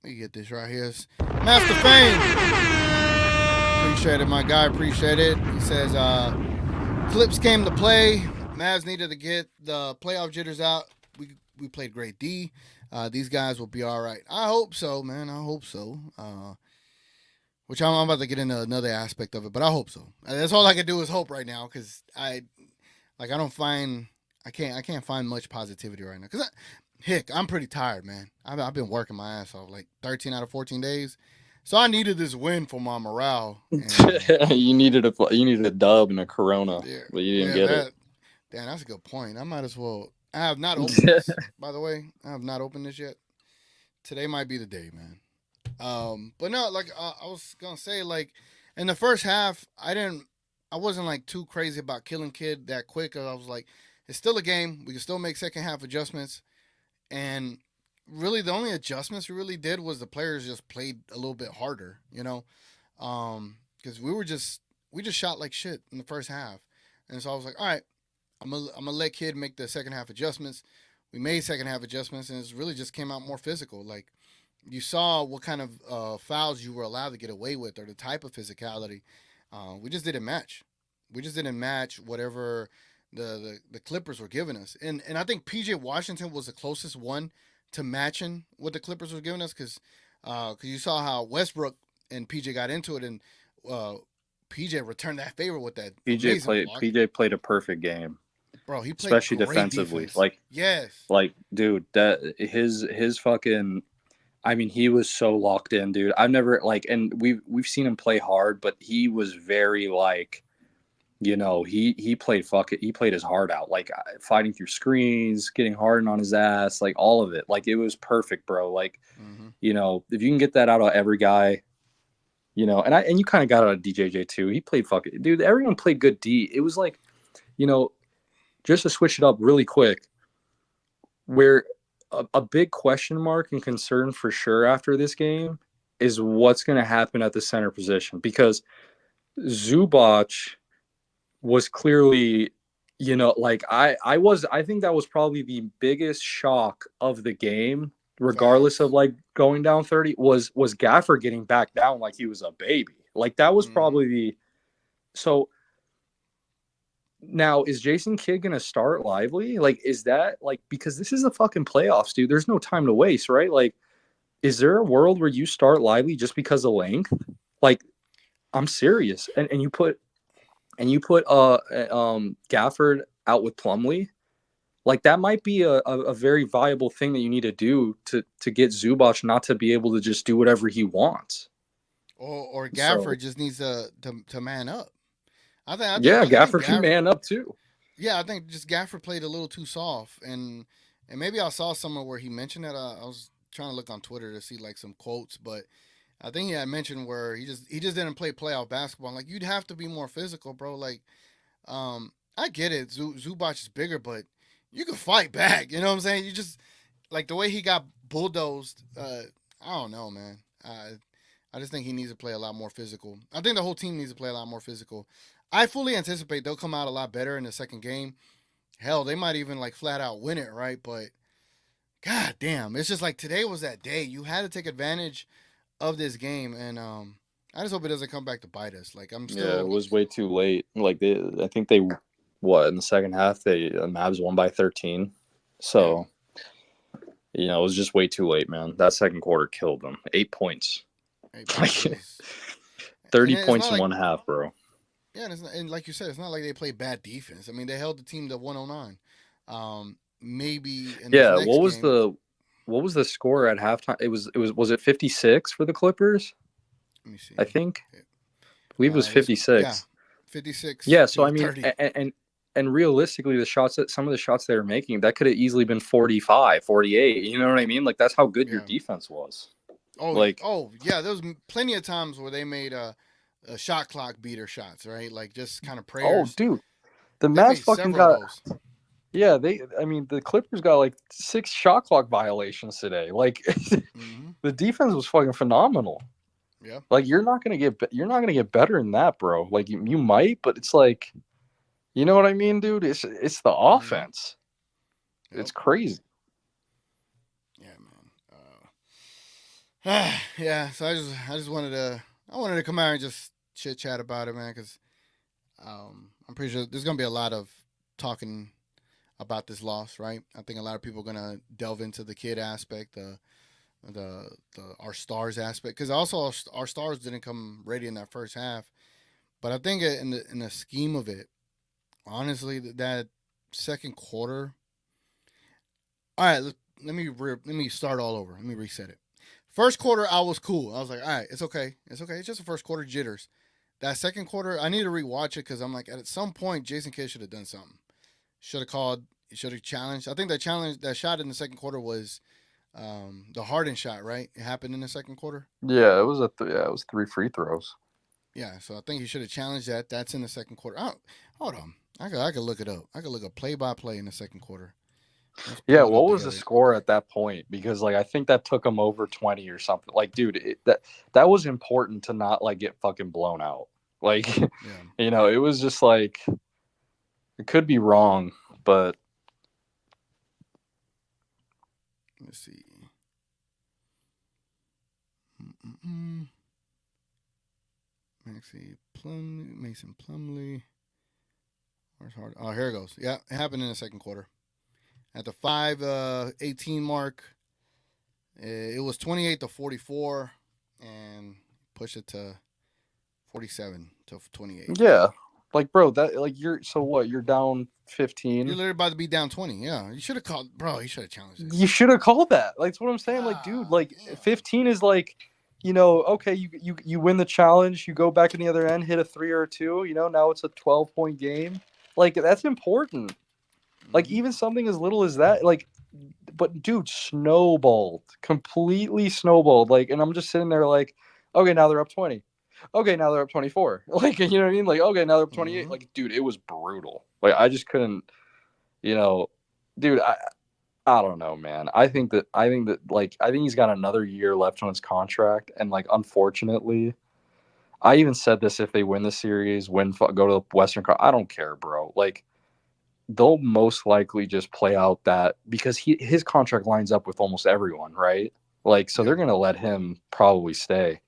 get this right here. It's Master Fame. Appreciate it, my guy. Appreciate it. He says, Clips came to play. Mavs needed to get the playoff jitters out. We played great D. These guys will be all right. I hope so, man. I hope so. Which I'm about to get into another aspect of it, but I hope so. That's all I can do is hope right now, because I can't find much positivity right now. Cause I'm pretty tired, man. I've been working my ass off like 13 out of 14 days, so I needed this win for my morale. And, you needed a dub and a Corona, yeah, but you didn't get it. Damn, that's a good point. I might as well. I have not opened this, by the way. I have not opened this yet. Today might be the day, man. But no, like I was gonna say, like in the first half, I wasn't like too crazy about killing Kid that quick. I was like, it's still a game. We can still make second half adjustments, and really the only adjustments we really did was the players just played a little bit harder, because we just shot like shit in the first half, and so I was like, all right, I'm gonna let Kid make the second half adjustments. We made second half adjustments, and it really just came out more physical. Like you saw what kind of fouls you were allowed to get away with, or the type of physicality. We just didn't match. We just didn't match whatever the Clippers were giving us, and I think PJ Washington was the closest one to matching what the Clippers were giving us, because you saw how Westbrook and PJ got into it, and uh, PJ returned that favor with that amazing block. PJ played a perfect game, Bro, he played especially great defensively. defense. Yes. Like, dude, that his fucking. I mean, he was so locked in, dude. I've never like, and we've seen him play hard, but he was very like, he played he played his heart out, like fighting through screens, getting Harden on his ass, like all of it. Like it was perfect, bro. Like, Mm-hmm. if you can get that out of every guy, and you kind of got it out of DJJ too. He played fucking, dude. Everyone played good D. It was like, you know, just to switch it up really quick, where a big question mark and concern for sure after this game is what's going to happen at the center position, because Zubac was clearly, like I think that was probably the biggest shock of the game, regardless of Facts. like going down 30, was Gaffer getting back down like he was a baby. Like that was Mm-hmm. probably so now is Jason Kidd gonna start Lively? Like, is that like, because this is the fucking playoffs, dude? There's no time to waste, right? Like, is there a world where you start Lively just because of length? Like, I'm serious. And you put Gafford out with Plumlee. Like that might be a very viable thing that you need to do to get Zubac not to be able to just do whatever he wants. Or So Gafford just needs to man up. yeah, I think Gafford can man up too. Yeah, I think just Gafford played a little too soft, and maybe I saw somewhere where he mentioned that. I was trying to look on Twitter to see like some quotes, but I think he had mentioned where he just didn't play playoff basketball. Like you'd have to be more physical, bro. Like I get it, Zubac is bigger, but you can fight back. You know what I'm saying? You just like the way he got bulldozed. I don't know, man. I just think he needs to play a lot more physical. I think the whole team needs to play a lot more physical. I fully anticipate they'll come out a lot better in the second game. Hell, they might even like flat out win it, right? But god damn, it's just like today was that day. You had to take advantage of this game, and I just hope it doesn't come back to bite us. Like I'm Yeah, it still, was way too late. Like I think they, what, in the second half the Mavs won by 13. yeah, So it was just way too late, man. That second quarter killed them. 8 points, 8 points like is, and 30 it's points not in like one half, bro. yeah, and like you said, it's not like they played bad defense. I mean, they held the team to 109. Maybe in this Yeah, next game, what was the score at halftime? Was it 56 for the Clippers? let me I see. think. I believe it was Yeah, 56. 56 Yeah, so to I mean, 30. and realistically, some of the shots they were making, that could have easily been 45, 48. You know what I mean? Like that's how good your Yeah. defense was. Oh, Like, oh, yeah. There was plenty of times where they made a shot clock beater shots, right? Like just kind of oh, prayers. dude, the They Mavs made fucking several of got, those. yeah, I mean, the Clippers got like 6 shot clock violations today. Like, Mm-hmm. the defense was fucking phenomenal. Yeah. Like, you're not gonna get better than that, bro. Like, you might, but it's like, you know what I mean, dude? It's the Mm-hmm. offense. Yep. It's crazy. Yeah, man. Yeah. So I just wanted to come out and just chit chat about it, man, because I'm pretty sure there's gonna be a lot of talking about this loss, right? I think a lot of people are gonna delve into the kid aspect, the our stars aspect, because also our stars didn't come ready in that first half. But I think in the scheme of it, honestly, that second quarter. All right, let me start all over. Let me reset it. First quarter, I was cool. I was like, all right, it's okay, it's okay. It's just the first quarter jitters. That second quarter, I need to rewatch it because I'm like, at some point, Jason Kidd should have done something. Should have called. Should have challenged. I think that shot in the second quarter was The Harden shot, right? It happened in the second quarter. Yeah, it was it was 3 free throws. Yeah, so I think he should have challenged that. That's in the second quarter. Oh, hold on. I could look it up. I could look up play by play in the second quarter. Let's Yeah, pull it up what was the together. score at that point? Because like I think that took them over 20 or something. Like, dude, that was important to not like get fucking blown out. Like, Yeah. it was just like it could be wrong, but Let's see. Mm-mm-mm. Maxie Plumley, Mason Plumley. Where's Hard? Oh, here it goes. Yeah, it happened in the second quarter. At the 5:18 mark, it was 28-44, and push it to 47-28. yeah. Like, bro, that like you're so what? You're down You're 15. literally about to be down 20. Yeah, you should have called, bro. You should have challenged it. You should have called that. Like, that's what I'm saying. Like, dude, God like damn. 15 is like, okay, you win the challenge, you go back in the other end, hit a 3 or 2, now it's a 12-point game. Like, that's important. Like, Mm-hmm. even something as little as that, like, but dude, snowballed, completely snowballed. Like, and I'm just sitting there like, okay, now they're up 20. Okay, now they're up 24. Like, you know what I mean? Like, okay, now they're up 28. Mm-hmm. Like, dude, it was brutal. Like, I just couldn't, you know, dude, I don't know, man. I think he's got another year left on his contract, and like, unfortunately, I even said this: if they win the series, go to the I don't care, bro. Like, they'll most likely just play out that because his contract lines up with almost everyone, right? Like, so Yeah. they're gonna let him probably stay.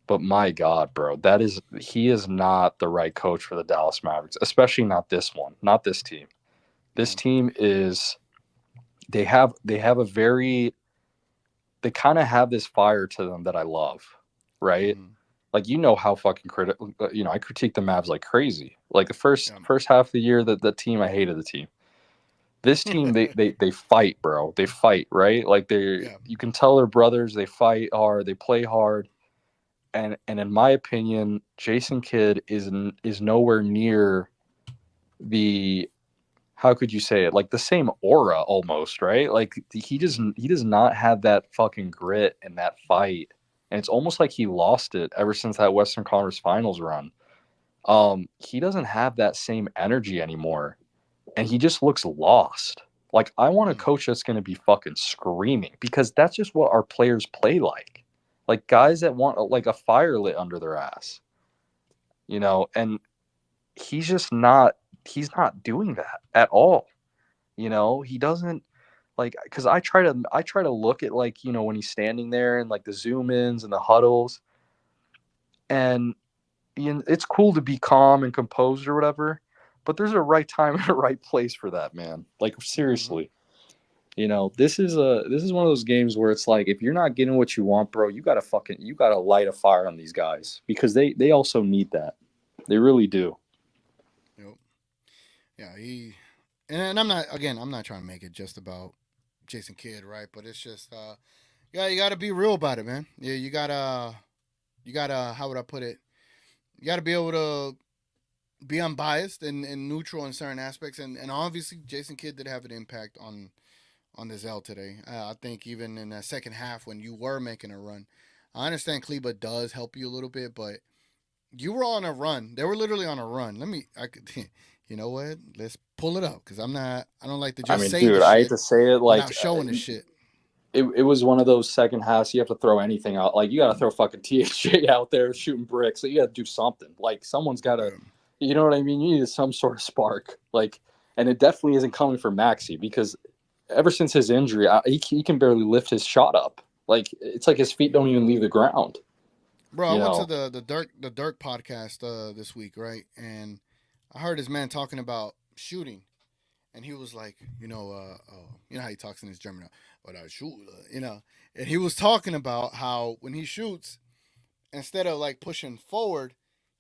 But my God, bro, he is not the right coach for the Dallas Mavericks, especially not this one, not this team. This Yeah. team is they have a very they kind of have this fire to them that I love, right? Mm-hmm. Like, how fucking critical, I critique the Mavs like crazy. Like the first Yeah. first half of the year, that the team I hated the team. This team, they fight, bro. They fight, right? Like, Yeah. you can tell they're brothers. They fight hard. They play hard. And in my opinion, Jason Kidd is nowhere near the, how could you say it, like the same aura almost, right? Like, Mm-hmm. he does not have that fucking grit and that fight, and it's almost like he lost it ever since that Western Conference Finals run. He doesn't have that same energy anymore, and he just looks lost. Like, I want a Mm. coach that's going to be fucking screaming, because that's just what our players play like. Like, Yeah. guys that want like a fire lit under their ass, and he's just not he's not doing that at all. He doesn't, like, cuz I try to look at, like, when he's standing there and like the zoom ins and the huddles, and it's cool to be calm and composed or whatever, but there's a right time and a right place for that, man. Like, Mm-hmm. seriously. This is one of those games where it's like, if you're not getting what you want, bro, you gotta light a fire on these guys, because they also need that. They really do. Yep. Yeah. And I'm not trying to make it just about Jason Kidd, right? But it's just, yeah, you got to be real about it, man. Yeah, you gotta, how would I put it? You got to be able to be unbiased and neutral in certain aspects, and obviously Jason Kidd did have an impact on this L today. I think even in the second half when you were making a run, I understand Kleba does help you a little bit, but you were on a run. They were literally on a run. I could, you know what? Let's pull it up because I don't like to I just mean, say the dude, I hate shit to say it, like, without showing the shit. it was one of those second halves you have to throw anything out. Like, you got to throw fucking THJ out there shooting bricks. So you got to do something. Like, someone's got to, Yeah. you know what I mean? You need some sort of spark. Like, and it definitely isn't coming from Maxi, because ever since his injury, he can barely lift his shot up. Like, it's like his feet don't even leave the ground. Bro, I You went to know, the Dirk podcast this week, right? And I heard this man talking about shooting, and he was like, you know how he talks in his German, but I shoot, and he was talking about how when he shoots, instead of like pushing forward,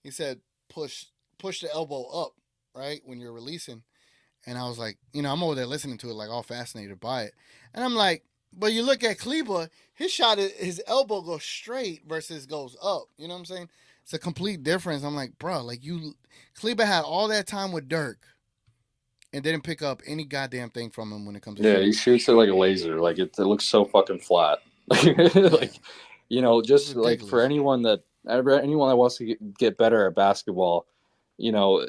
he said push push the elbow up, right when you're releasing. And I was like, I'm over there listening to it, like all fascinated by it, and I'm like, but you look at Kleba, his shot, his elbow goes straight versus goes up. You know what I'm saying? It's a complete difference. I'm like, bro, like Kleba had all that time with Dirk and didn't pick up any goddamn thing from him when it comes to Yeah, he shooting. shoots it like a laser. Like it looks so fucking flat. Yeah, Like, it's just like for ridiculous. anyone that wants to get better at basketball, you know,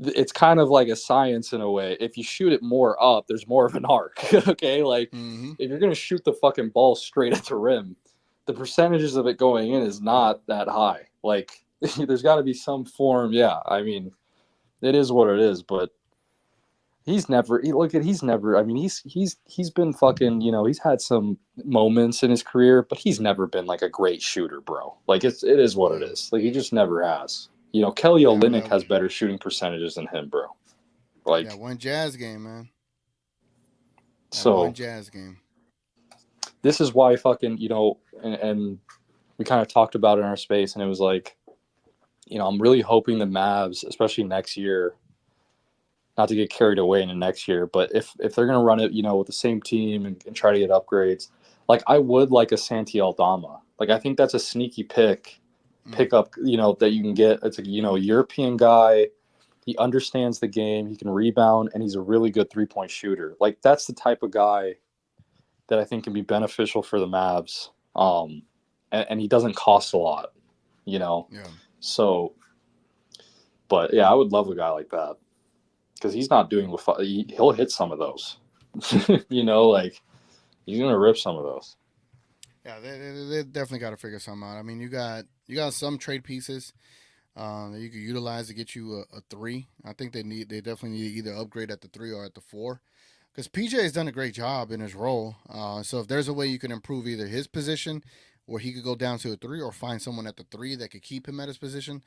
it's kind of like a science in a way. If you shoot it more up, there's more of an arc. Okay, like Mm-hmm. if you're gonna shoot the fucking ball straight at the rim, the percentages of it going in is not that high. Like there's got to be some form. Yeah, I mean, it is what it is, but he's never. I mean, he's been fucking. He's had some moments in his career, but he's never been like a great shooter, bro. Like it is what it Yeah, is. Like he just never has. Kelly yeah, Olynyk has better shooting percentages than him, bro. that Like one Jazz game, man. That one so, Jazz game. this is why fucking and we kind of talked about it in our space, and it was like, I'm really hoping the Mavs, especially next year, not to get carried away into next year, but if they're gonna run it, with the same team and try to get upgrades, like I would like a Santi Aldama. Like I think that's a sneaky Mm. pickup, that you can get. It's a European guy. He understands the game. He can rebound, and he's a really good 3-point shooter. Like that's the type of guy that I think can be beneficial for the Mavs. And he doesn't cost a lot, you know. Yeah, So, but yeah, I would love a guy like that because he's not doing with he'll hit some of those. Like he's gonna rip some of those. yeah, they definitely got to figure something out. I mean, you got some trade pieces that you could utilize to get you a three. I think they definitely need to either upgrade at the three or at the four. Because PJ has done a great job in his role. So if there's a way you can improve either his position, where he could go down to a three, or find someone at the three that could keep him at his position,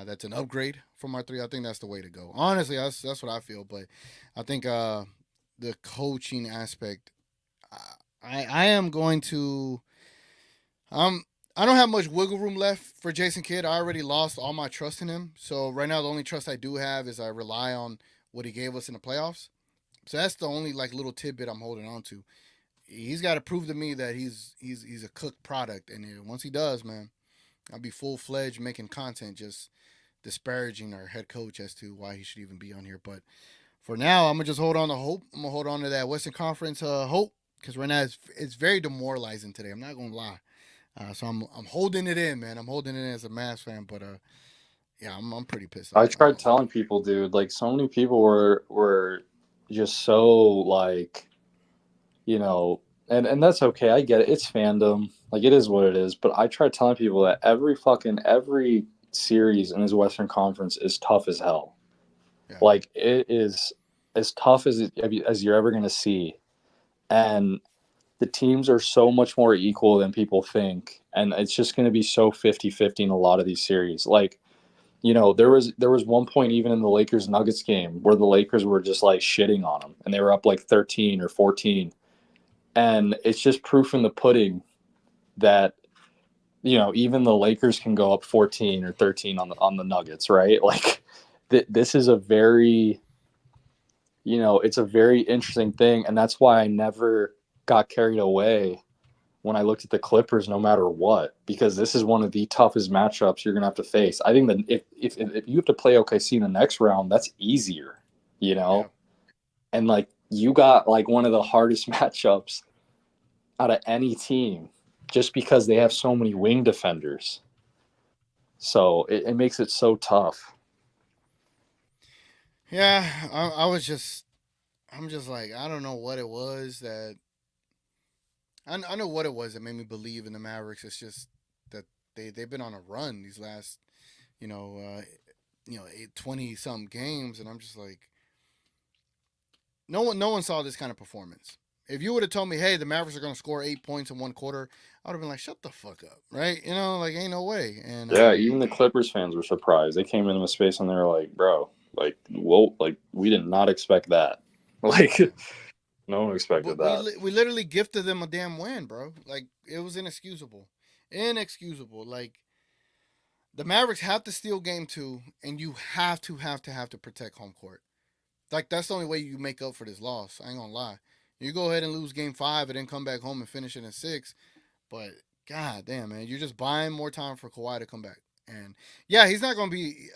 that's an upgrade from our three. I think that's the way to go. Honestly, that's what I feel. But I think the coaching aspect, I am going to um. I don't have much wiggle room left for Jason Kidd. I already lost all my trust in him. So right now, the only trust I do have is I rely on what he gave us in the playoffs. So that's the only like little tidbit I'm holding on to. He's got to prove to me that he's a cooked product, and once he does, man, I'll be full fledged making content just disparaging our head coach as to why he should even be on here. But for now, I'm gonna just hold on to hope. I'm gonna hold on to that Western Conference hope because right now it's very demoralizing today. I'm not gonna lie. So I'm holding it in, man. I'm holding it in as a Mavs fan, but yeah, I'm pretty pissed I off right tried now. telling people, dude. Like so many people were just so like you know, and that's okay. I get it. It's fandom. Like it is what it is. But I try telling people that every series in this Western Conference is tough as hell. Yeah, Like it is as tough as you're ever gonna see, and the teams are so much more equal than people think, and it's just going to be so 50-50 in a lot of these series. Like, there was one point even in the Lakers Nuggets game where the Lakers were just like shitting on them, and they were up like 13 or 14, and it's just proof in the pudding that even the Lakers can go up 14 or 13 on the Nuggets, right? Like this is a very it's a very interesting thing, and that's why I never got carried away when I looked at the Clippers, no matter what, because this is one of the toughest matchups you're gonna have to face. I think that if you have to play OKC in the next round, that's easier, yeah. and like you got like one of the hardest matchups out of any team, just because they have so many wing defenders. So it makes it so tough. Yeah, I'm just like, I don't know what it was that I know what it was that made me believe in the Mavericks. It's just that they've been on a run these last you know uh, 20 some games, and I'm just like, no one saw this kind of performance. If you would have told me, hey, the Mavericks are going to score 8 points in one quarter, I would have been like, shut the fuck up, right? Like, ain't no way. And Yeah, even the Clippers fans were surprised. They came into the space and they were like, "Bro, like, whoa, like we did not expect that. Like, yeah, no one expected we that." we literally gifted them a damn win, bro. Like, it was inexcusable. Like, the Mavericks have to steal game two, and you have to protect home court. Like, that's the only way you make up for this loss. I ain't gonna lie. You go ahead and lose game five and then come back home and finish it in six. But god damn, man, you're just buying more time for Kawhi to come back. And yeah, he's not gonna be.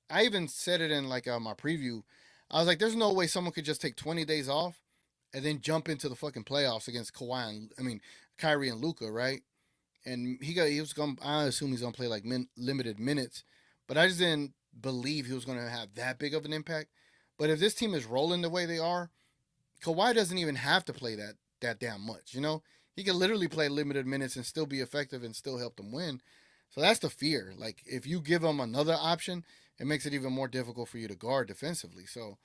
I even said it in like my preview. I was like, there's no way someone could just take 20 days off and then jump into the fucking playoffs against Kyrie and Luca, right? And he was going. I assume he's gonna play like limited minutes, but I just didn't believe he was gonna have that big of an impact. But if this team is rolling the way they are, Kawhi doesn't even have to play that damn much. You know, he can literally play limited minutes and still be effective and still help them win. So that's the fear. Like if you give him another option, it makes it even more difficult for you to guard defensively. So,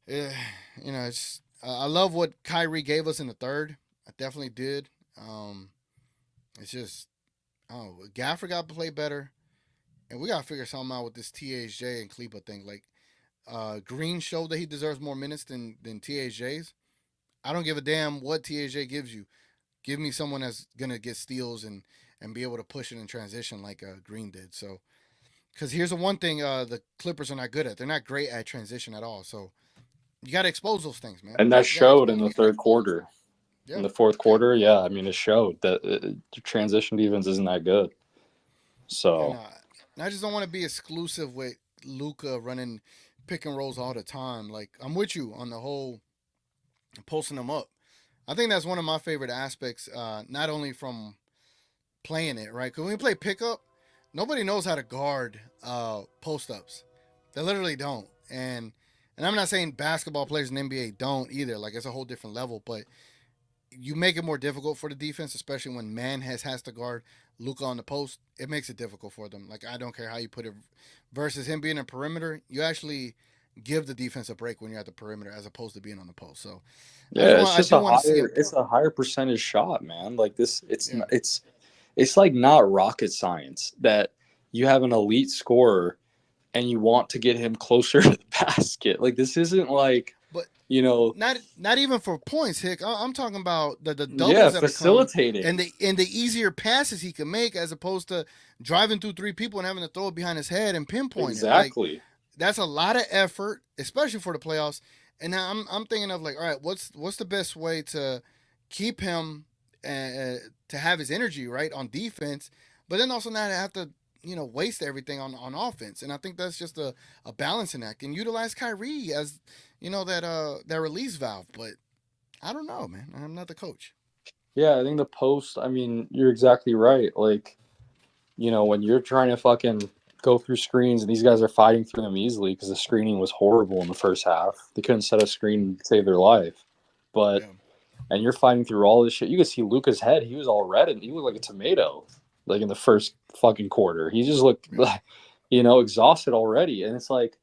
eh, it's I love what Kyrie gave us in the third. I definitely did. It's just Gafford got to play better, and we got to figure something out with this THJ and Kleba thing. Like Green showed that he deserves more minutes than THJ's. I don't give a damn what THJ gives you. Give me someone that's gonna get steals and be able to push it in transition like Green did. So, because here's the one thing the Clippers are not good at. They're not great at transition at all. So you got to expose those things, man. And that You got to showed in expose the those third things. quarter. In Yeah. the fourth quarter, yeah, I mean, it showed that the transition defense isn't that good. And So, I just don't want to be exclusive with Luca running pick and rolls all the time. Like I'm with you on the whole posting them up. I think that's one of my favorite aspects. Not only from playing it, right? Because when we play pickup, nobody knows how to guard post ups. They literally don't. And I'm not saying basketball players in the NBA don't either. Like it's a whole different level, but you make it more difficult for the defense, especially when man has to guard Luca on the post. It makes it difficult for them. Like I don't care how you put it, versus him being a perimeter, you actually give the defense a break when you're at the perimeter as opposed to being on the post. So yeah, it's I just do want to see him. it's a higher percentage shot, man. Like this, Yeah, it's like not rocket science that you have an elite scorer and you want to get him closer to the basket. Like this isn't like, but you know, not even for points, Hick. I'm talking about the yeah, doubles that are come facilitating. and the easier passes he can make as opposed to driving through three people and having to throw it behind his head and pinpoint it. Like Exactly. that's a lot of effort, especially for the playoffs. And now I'm thinking of like, all right, what's the best way to keep him to have his energy right on defense, but then also not have to waste everything on offense. And I think that's just a balancing act and utilize Kyrie as that release valve. But I don't know, man. I'm not the coach. Yeah, I think the post, I mean, you're exactly right. Like, when you're trying to fucking go through screens and these guys are fighting through them easily because the screening was horrible in the first half. They couldn't set a screen and save their life. But, Yeah, and you're fighting through all this shit. You could see Luca's head. He was all red and he looked like a tomato, like in the first fucking quarter. He just looked, yeah, exhausted already. And it's like,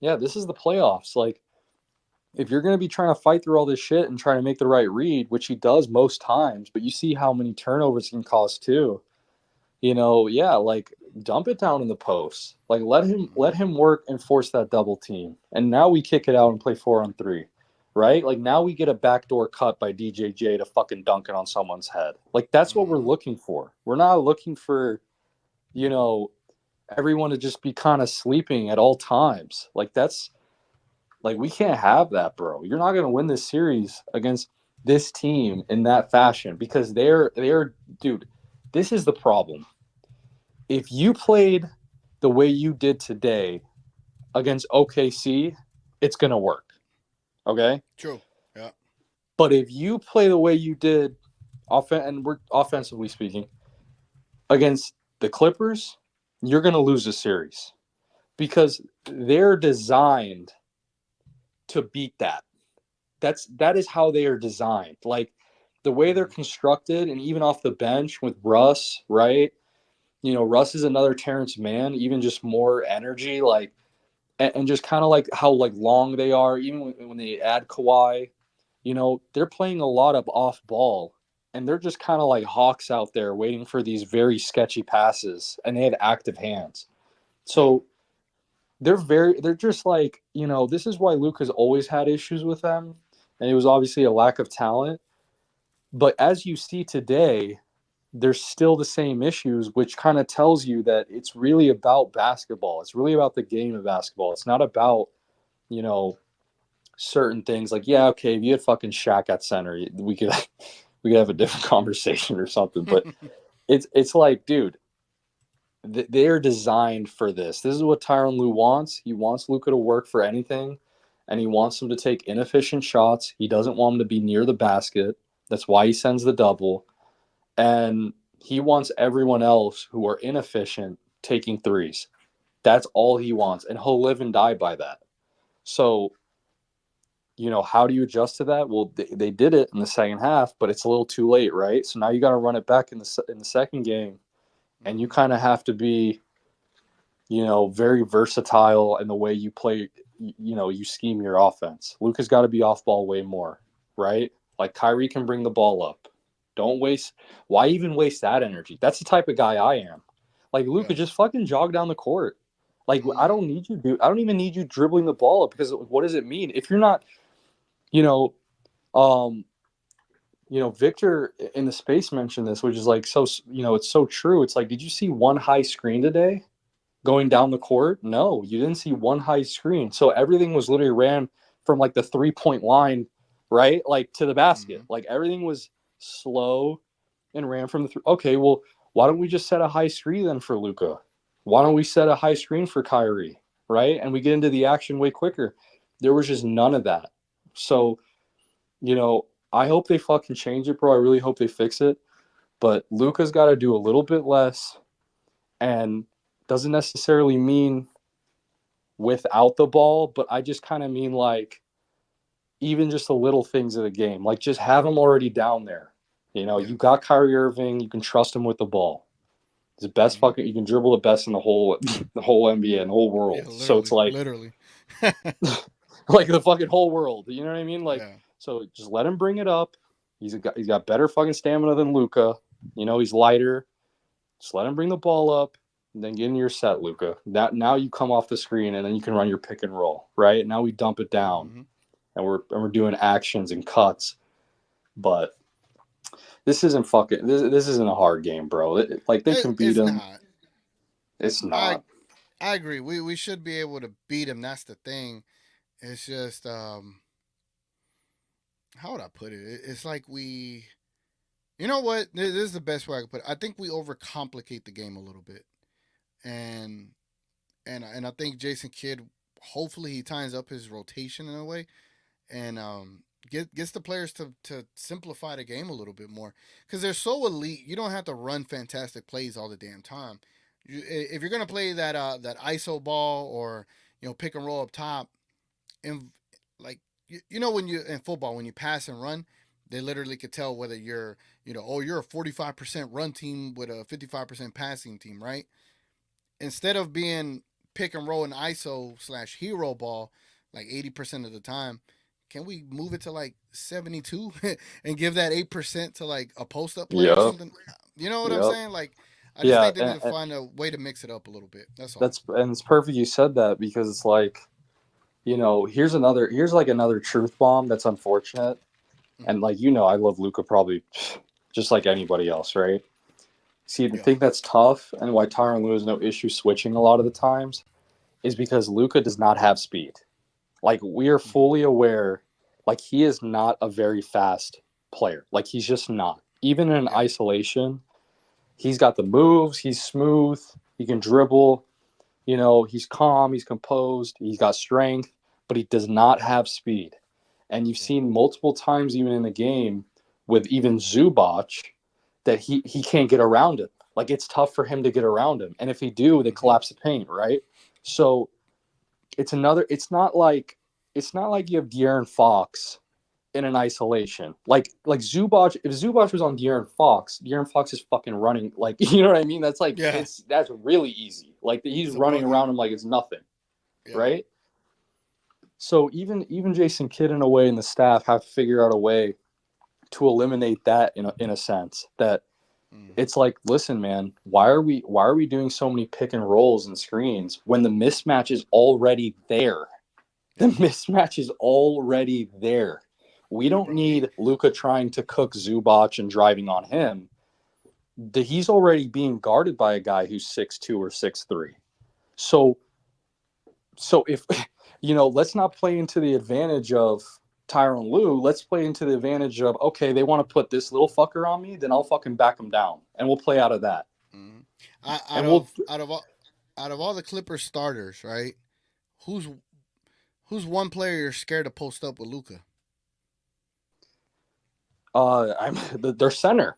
yeah, this is the playoffs. Like, if you're going to be trying to fight through all this shit and trying to make the right read, which he does most times, but you see how many turnovers can cause too. Yeah, like dump it down in the post. Like let him work and force that double team. And now we kick it out and play 4-on-3. Right? Like now we get a backdoor cut by DJJ to fucking dunk it on someone's head. Like that's what we're mm-hmm. looking for. We're not looking for, you know, everyone to just be kind of sleeping at all times. Like that's like we can't have that, bro. You're not going to win this series against this team in that fashion because they're dude, this is the problem. If you played the way you did today against OKC, it's going to work. Okay? True. Yeah. But if you play the way you did and we're offensively speaking against the Clippers, you're going to lose the series because they're designed to beat that. That is how they are designed. Like the way they're Mm-hmm. constructed, and even off the bench with Russ, right? Russ is another Terrence Mann, even just more energy, like, and just kind of like how like long they are. Even when they add Kawhi, they're playing a lot of off ball, and they're just kind of like hawks out there waiting for these very sketchy passes, and they have active hands. Yeah. So they're just like, this is why Luke has always had issues with them. And it was obviously a lack of talent. But as you see today, there's still the same issues, which kind of tells you that it's really about basketball. It's really about the game of basketball. It's not about, you know, certain things like, yeah, okay, if you had fucking Shaq at center, we could have a different conversation or something. But it's like, dude, they are designed for this. This is what Tyronn Lue wants. He wants Luka to work for anything. and he wants them to take inefficient shots. He doesn't want them to be near the basket. That's why he sends the double. And he wants everyone else who are inefficient taking threes. That's all he wants. And he'll live and die by that. So, how do you adjust to that? Well, they did it in the second half, but it's a little too late, right? So now you got to run it back in the second game, and you Mm-hmm. kind of have to be, very versatile in the way you play. You scheme your offense. Luka's got to be off ball way more, right? Like Kyrie can bring the ball up. Don't waste. Why even waste that energy? That's the type of guy I am. Like Luka, Yeah. just fucking jog down the court. Like I Mm-hmm. don't need you, dude. I don't even need you dribbling the ball up because what does it mean if you're not, you know, um, Victor in the space mentioned this, which is like so, it's so true. It's like, did you see one high screen today going down the court? No, you didn't see one high screen. So everything was literally ran from like the 3-point line, right? Like to the basket. Mm-hmm. Like everything was slow and ran from the okay, well, why don't we just set a high screen then for Luca? Why don't we set a high screen for Kyrie, right? And we get into the action way quicker. There was just none of that. So, I hope they fucking change it, bro. I really hope they fix it. But Luca's got to do a little bit less, and doesn't necessarily mean without the ball, but I just kind of mean like even just the little things of the game. Like just have him already down there. Yeah. You got Kyrie Irving, you can trust him with the ball. He's the best Mm-hmm. fucking you can dribble the best in the whole the whole NBA and the whole Yeah. world. So it's Literally. like Literally. like the fucking whole world. You know what I mean? Like Yeah. so just let him bring it up. He's got better fucking stamina than Luca. He's lighter. Just let him bring the ball up, and then get into your set, Luca. Now you come off the screen, and then you can run your pick and roll. Right now we dump it down, Mm-hmm. and we're doing actions and cuts. But this isn't a hard game, bro. Like they can beat It's him. not. It's I not. I agree. We should be able to beat him. That's the thing. It's just how would I put it? It's like we. You know what? This is the best way I could put it. I think we overcomplicate the game a little bit, and and I think Jason Kidd. Hopefully, he ties up his rotation in a way, and gets the players to simplify the game a little bit more because they're so elite. You don't have to run fantastic plays all the damn time. If you're gonna play that ISO ball or pick and roll up top, and like when you in football when you pass and run, they literally could tell whether you're you're a 45% run team with a 55% passing team, right? Instead of being pick and roll and ISO slash hero ball like 80% of the time, can we move it to like 72 and give that 8% to like a post up play or Yep. something? You know what I'm Yep. saying? Like, I just Yeah. think they need to find a way to mix it up a little bit. That's all. It's perfect you said that because it's like here's like another truth bomb that's unfortunate. And Mm-hmm. like I love Luca probably just like anybody else, right? See, the Yeah. thing that's tough and why Tyronn Lue has no issue switching a lot of the times is because Luca does not have speed. Like we are Mm-hmm. fully aware, like he is not a very fast player. Like he's just not. Even in Yeah. isolation, he's got the moves. He's smooth. He can dribble. He's calm. He's composed. He's got strength, but he does not have speed. And you've Yeah. seen multiple times, even in the game, with even Zubac, that he can't get around him. Like it's tough for him to get around him. And if he do, they Mm-hmm. collapse the paint, right? So it's another. It's not like you have De'Aaron Fox in an isolation. Like Zubac, if Zubac was on De'Aaron Fox is fucking running like you know what I mean? Yeah. That's really easy. Like he's He's a running bugger. around him like it's nothing, Yeah. right? So even Jason Kidd in a way and the staff have to figure out a way to eliminate that in a sense that Mm-hmm. it's like, listen, man, why are we doing so many pick and rolls and screens when the mismatch is already there? The Yeah. mismatch is already there. We don't Bro. He. need Luca trying to cook Zubac and driving on him. He's already being guarded by a guy who's 6'2" or 6'3". So if let's not play into the advantage of Tyronn Lue. Let's play into the advantage of okay, they want to put this little fucker on me, then I'll fucking back them down, and we'll play out of that. Mm-hmm. I, And we'll out of all the Clippers starters, right? Who's Who's one player you're scared to post up with Luka? I'm their center.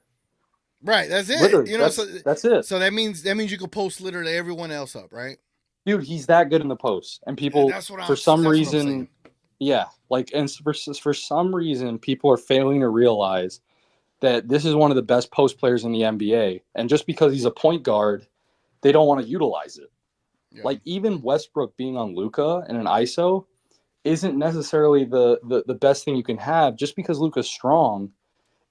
Right, that's it. Literally, You know, so that's it. so that means you could post literally everyone else up, right? Dude, he's that good in the post. And people, for some That's what I'm saying. reason, yeah, like, and for some reason, people are failing to realize that this is one of the best post players in the NBA. And just because he's a point guard, they don't want to utilize it. Yeah. Like, even Westbrook being on Luka and an ISO isn't necessarily the best thing you can have. Just because Luka's strong,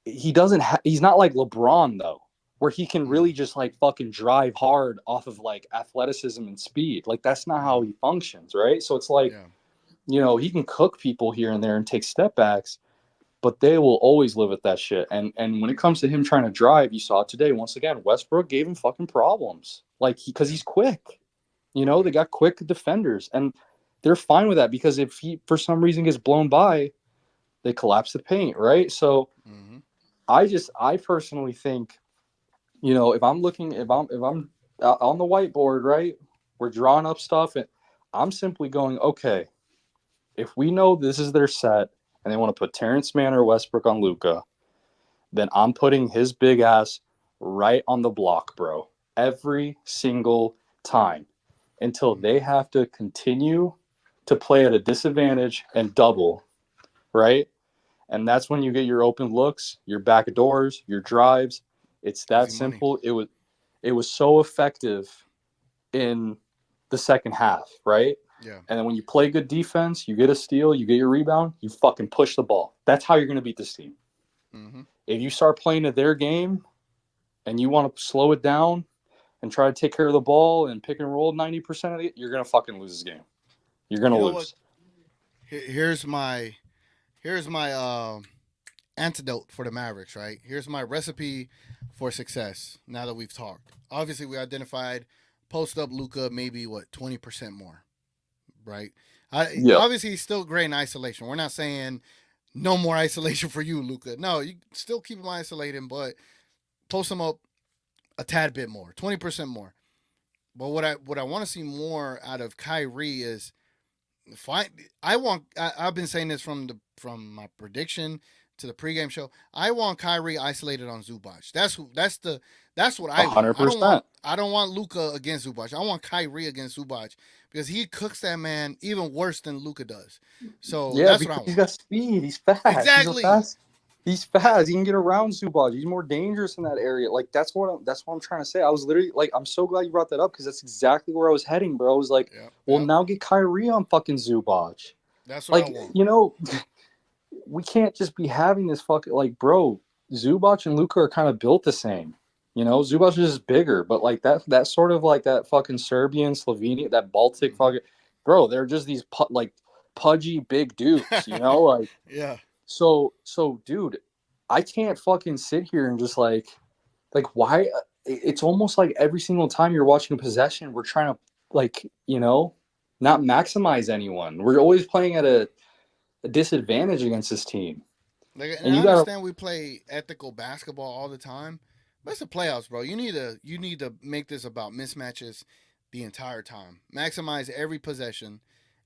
he's not like LeBron though, where he can Mm, really just like fucking drive hard off of like athleticism and speed. Like, that's not how mm, he functions, right? So it's like, yeah. he can cook people here and there and take step backs, but they will always live with that shit. And when it comes to him trying to drive, you saw it today once again. Westbrook gave him fucking problems, like, because Yeah. he's quick. They Right. got quick defenders, and they're fine with that because if he for some reason gets blown by, they collapse the paint, right? So Mm-hmm. I personally think, if I'm on the whiteboard, right, we're drawing up stuff, and I'm simply going, okay, if we know this is their set and they want to put Terrence Mann or Westbrook on Luca, then I'm putting his big ass right on the block, bro, every single time until they Mm-hmm. have to continue to play at a disadvantage and double, right? And that's when you get your open looks, your back doors, your drives. It's that Easy money. simple. It was so effective in the second half, right? Yeah. And then when you play good defense, you get a steal, you get your rebound, you fucking push the ball. That's how you're going to beat this team. Mm-hmm. If you start playing to their game and you want to slow it down and try to take care of the ball and pick and roll 90% of it, you're going to fucking lose this game. You're going to You know what? lose. Here's my antidote for the Mavericks. Right. Here's my recipe for success. Now that we've talked, obviously we identified post up Luca maybe what 20% more. Right. Yeah. Obviously he's still great in isolation. We're not saying no more isolation for you, Luca. No, you still keep him isolated, but post him up a tad bit more, 20% more. But what I want to see more out of Kyrie is fine. I've been saying this from my prediction to the pregame show. I want Kyrie isolated on Zubac. That's what A I want. hundred percent. I don't want Luca against Zubac. I want Kyrie against Zubac because he cooks that man even worse than Luca does. So Yeah, that's what I because he's want. got speed. He's fast. Exactly. He's fast. He can get around Zubac. He's more dangerous in that area. Like, that's what I'm trying to say. I was literally like, I'm so glad you brought that up because that's exactly where I was heading, bro. I was like, Yep. well, Yep. now get Kyrie on fucking Zubac. That's what I Like, want. we can't just be having this fucking, like, bro. Zubac and Luka are kind of built the same. Zubac is just bigger, but like that sort of like that fucking Serbian, Slovenian, that Baltic Mm-hmm. fucking, bro. They're just these like pudgy big dudes, like. Yeah. So, dude, I can't fucking sit here and just like why? It's almost like every single time you're watching a possession, we're trying to like not maximize anyone. We're always playing at a disadvantage against this team, Like, and and I you gotta. understand we play ethical basketball all the time, but it's the playoffs, bro. You need to make this about mismatches the entire time. Maximize every possession,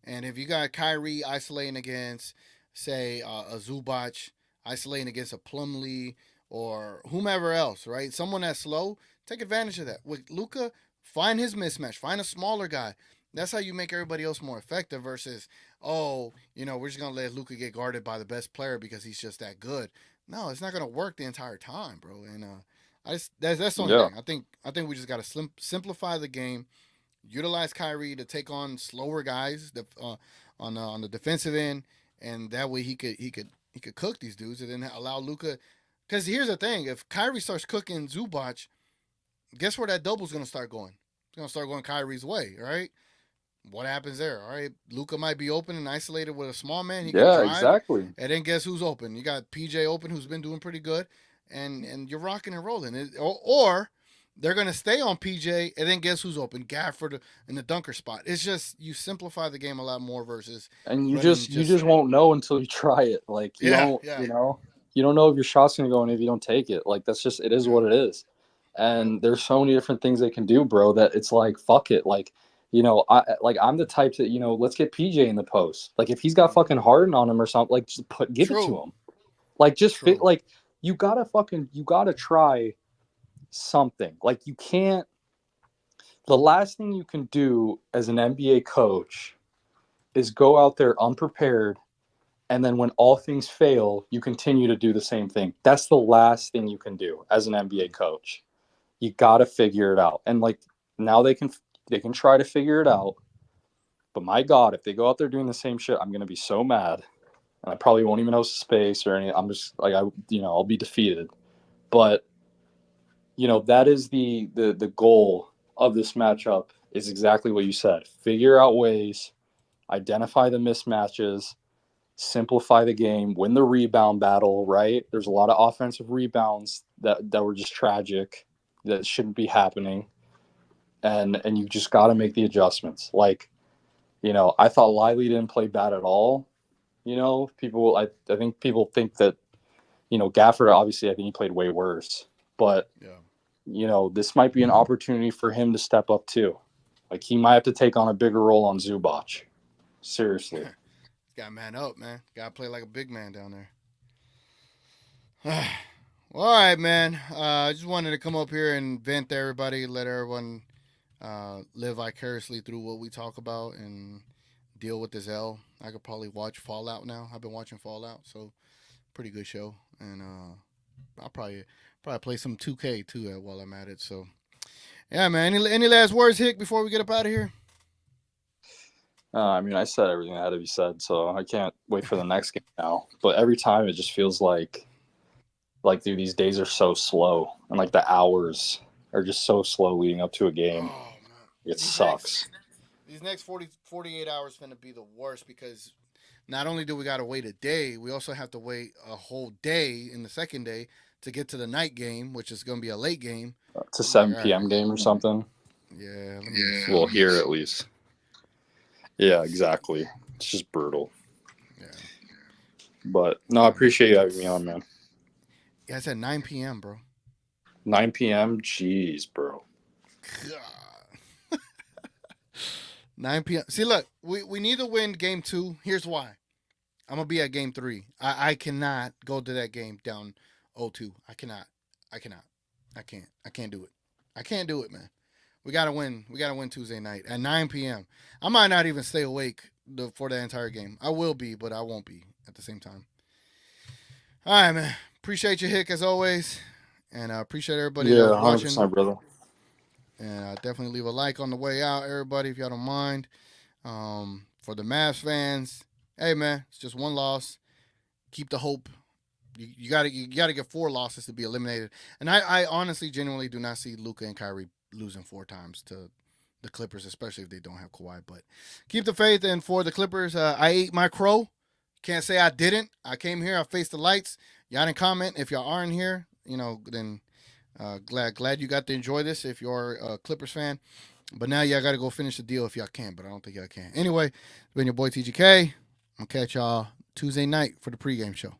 and if you got Kyrie isolating against, say, a Zubac, isolating against a Plumlee or whomever else, right? Someone that's slow, take advantage of that. With Luca, find his mismatch, find a smaller guy. That's how you make everybody else more effective versus we're just gonna let Luca get guarded by the best player because he's just that good. No, it's not gonna work the entire time, bro. And that's the only Yeah, thing. I think we just gotta simplify the game, utilize Kyrie to take on slower guys on the defensive end, and that way he could cook these dudes, and then allow Luca. Because here's the thing: if Kyrie starts cooking Zubac, guess where that double's gonna start going? It's gonna start going Kyrie's way, right? What happens there? All right, Luca might be open and isolated with a small man. He could yeah, drive, exactly. and then guess who's open? You got PJ open, who's been doing pretty good, and you're rocking and rolling. Or they're gonna stay on PJ, and then guess who's open? Gafford in the dunker spot. It's just you simplify the game a lot more versus And you running just you just just won't know until you try it. Like, you yeah, don't, yeah, you don't know if your shot's gonna go in if you don't take it. Like, that's just, it is yeah, what it is. yep, And there's so many different things they can do, bro, that it's like, fuck it. Like, I'm the type that, let's get PJ in the post. Like if he's got fucking Harden on him or something, like just give it to True. him. Like just fit. True. Like you gotta try something. Like you can't. The last thing you can do as an NBA coach is go out there unprepared, and then when all things fail, you continue to do the same thing. That's the last thing you can do as an NBA coach. You got to figure it out. And like now they can try to figure it out. But my God, if they go out there doing the same shit, I'm gonna be so mad, and I probably won't even host a space or anything. I'm just like I'll be defeated. But that is the goal of this matchup is exactly what you said. Figure out ways, identify the mismatches, simplify the game, win the rebound battle, right? There's a lot of offensive rebounds that were just tragic, that shouldn't be happening. And you just got to make the adjustments. Like, I thought Lively didn't play bad at all. I think people think that, Gafford, obviously, I think he played way worse. But, this might be an opportunity for him to step up too. Like, he might have to take on a bigger role on Zubac. Seriously. Got man up, man. Got to play like a big man down there. Well, all right, man. I just wanted to come up here and vent to everybody, let everyone live vicariously through what we talk about and deal with this L. I could probably watch Fallout now. I've been watching Fallout, so pretty good show. And I'll probably play some 2K too while I'm at it. So yeah, man. Any last words, Hick, before we get up out of here? I said everything that had to be said, so I can't wait for the next game now. But every time it just feels like, dude, these days are so slow, and like the hours are just so slow leading up to a game. Oh man, It sucks. These next 48 hours going to be the worst because not only do we got to wait a day, we also have to wait a whole day in the second day to get to the night game, which is going to be a late game. It's a 7 p.m. game or something. Yeah. Well, here at least. Yeah, exactly. It's just brutal. Yeah. But no, I appreciate you having me on, man. Yeah, it's at 9 p.m., bro. 9 p.m. Jeez, bro. God. 9 p.m. See, look, we need to win game 2. Here's why. I'm going to be at game 3. I cannot go to that game down 0-2. I cannot. I can't do it. I can't do it, man. We got to win. We got to win Tuesday night at 9 p.m. I might not even stay awake for the entire game. I will be, but I won't be at the same time. All right, man. Appreciate you, Hick, as always. And I appreciate everybody that was watching. 100%, brother. And definitely leave a like on the way out, everybody, if y'all don't mind. For the Mavs fans, hey, man, it's just one loss. Keep the hope. You gotta get 4 losses to be eliminated. And I honestly, genuinely do not see Luka and Kyrie losing 4 times to the Clippers, especially if they don't have Kawhi. But keep the faith. And for the Clippers, I ate my crow. Can't say I didn't. I came here. I faced the lights. Y'all didn't comment. If y'all aren't here, then glad you got to enjoy this if you're a Clippers fan. But now y'all got to go finish the deal if y'all can. But I don't think y'all can. Anyway, it's been your boy TGK. I'll catch y'all Tuesday night for the pregame show.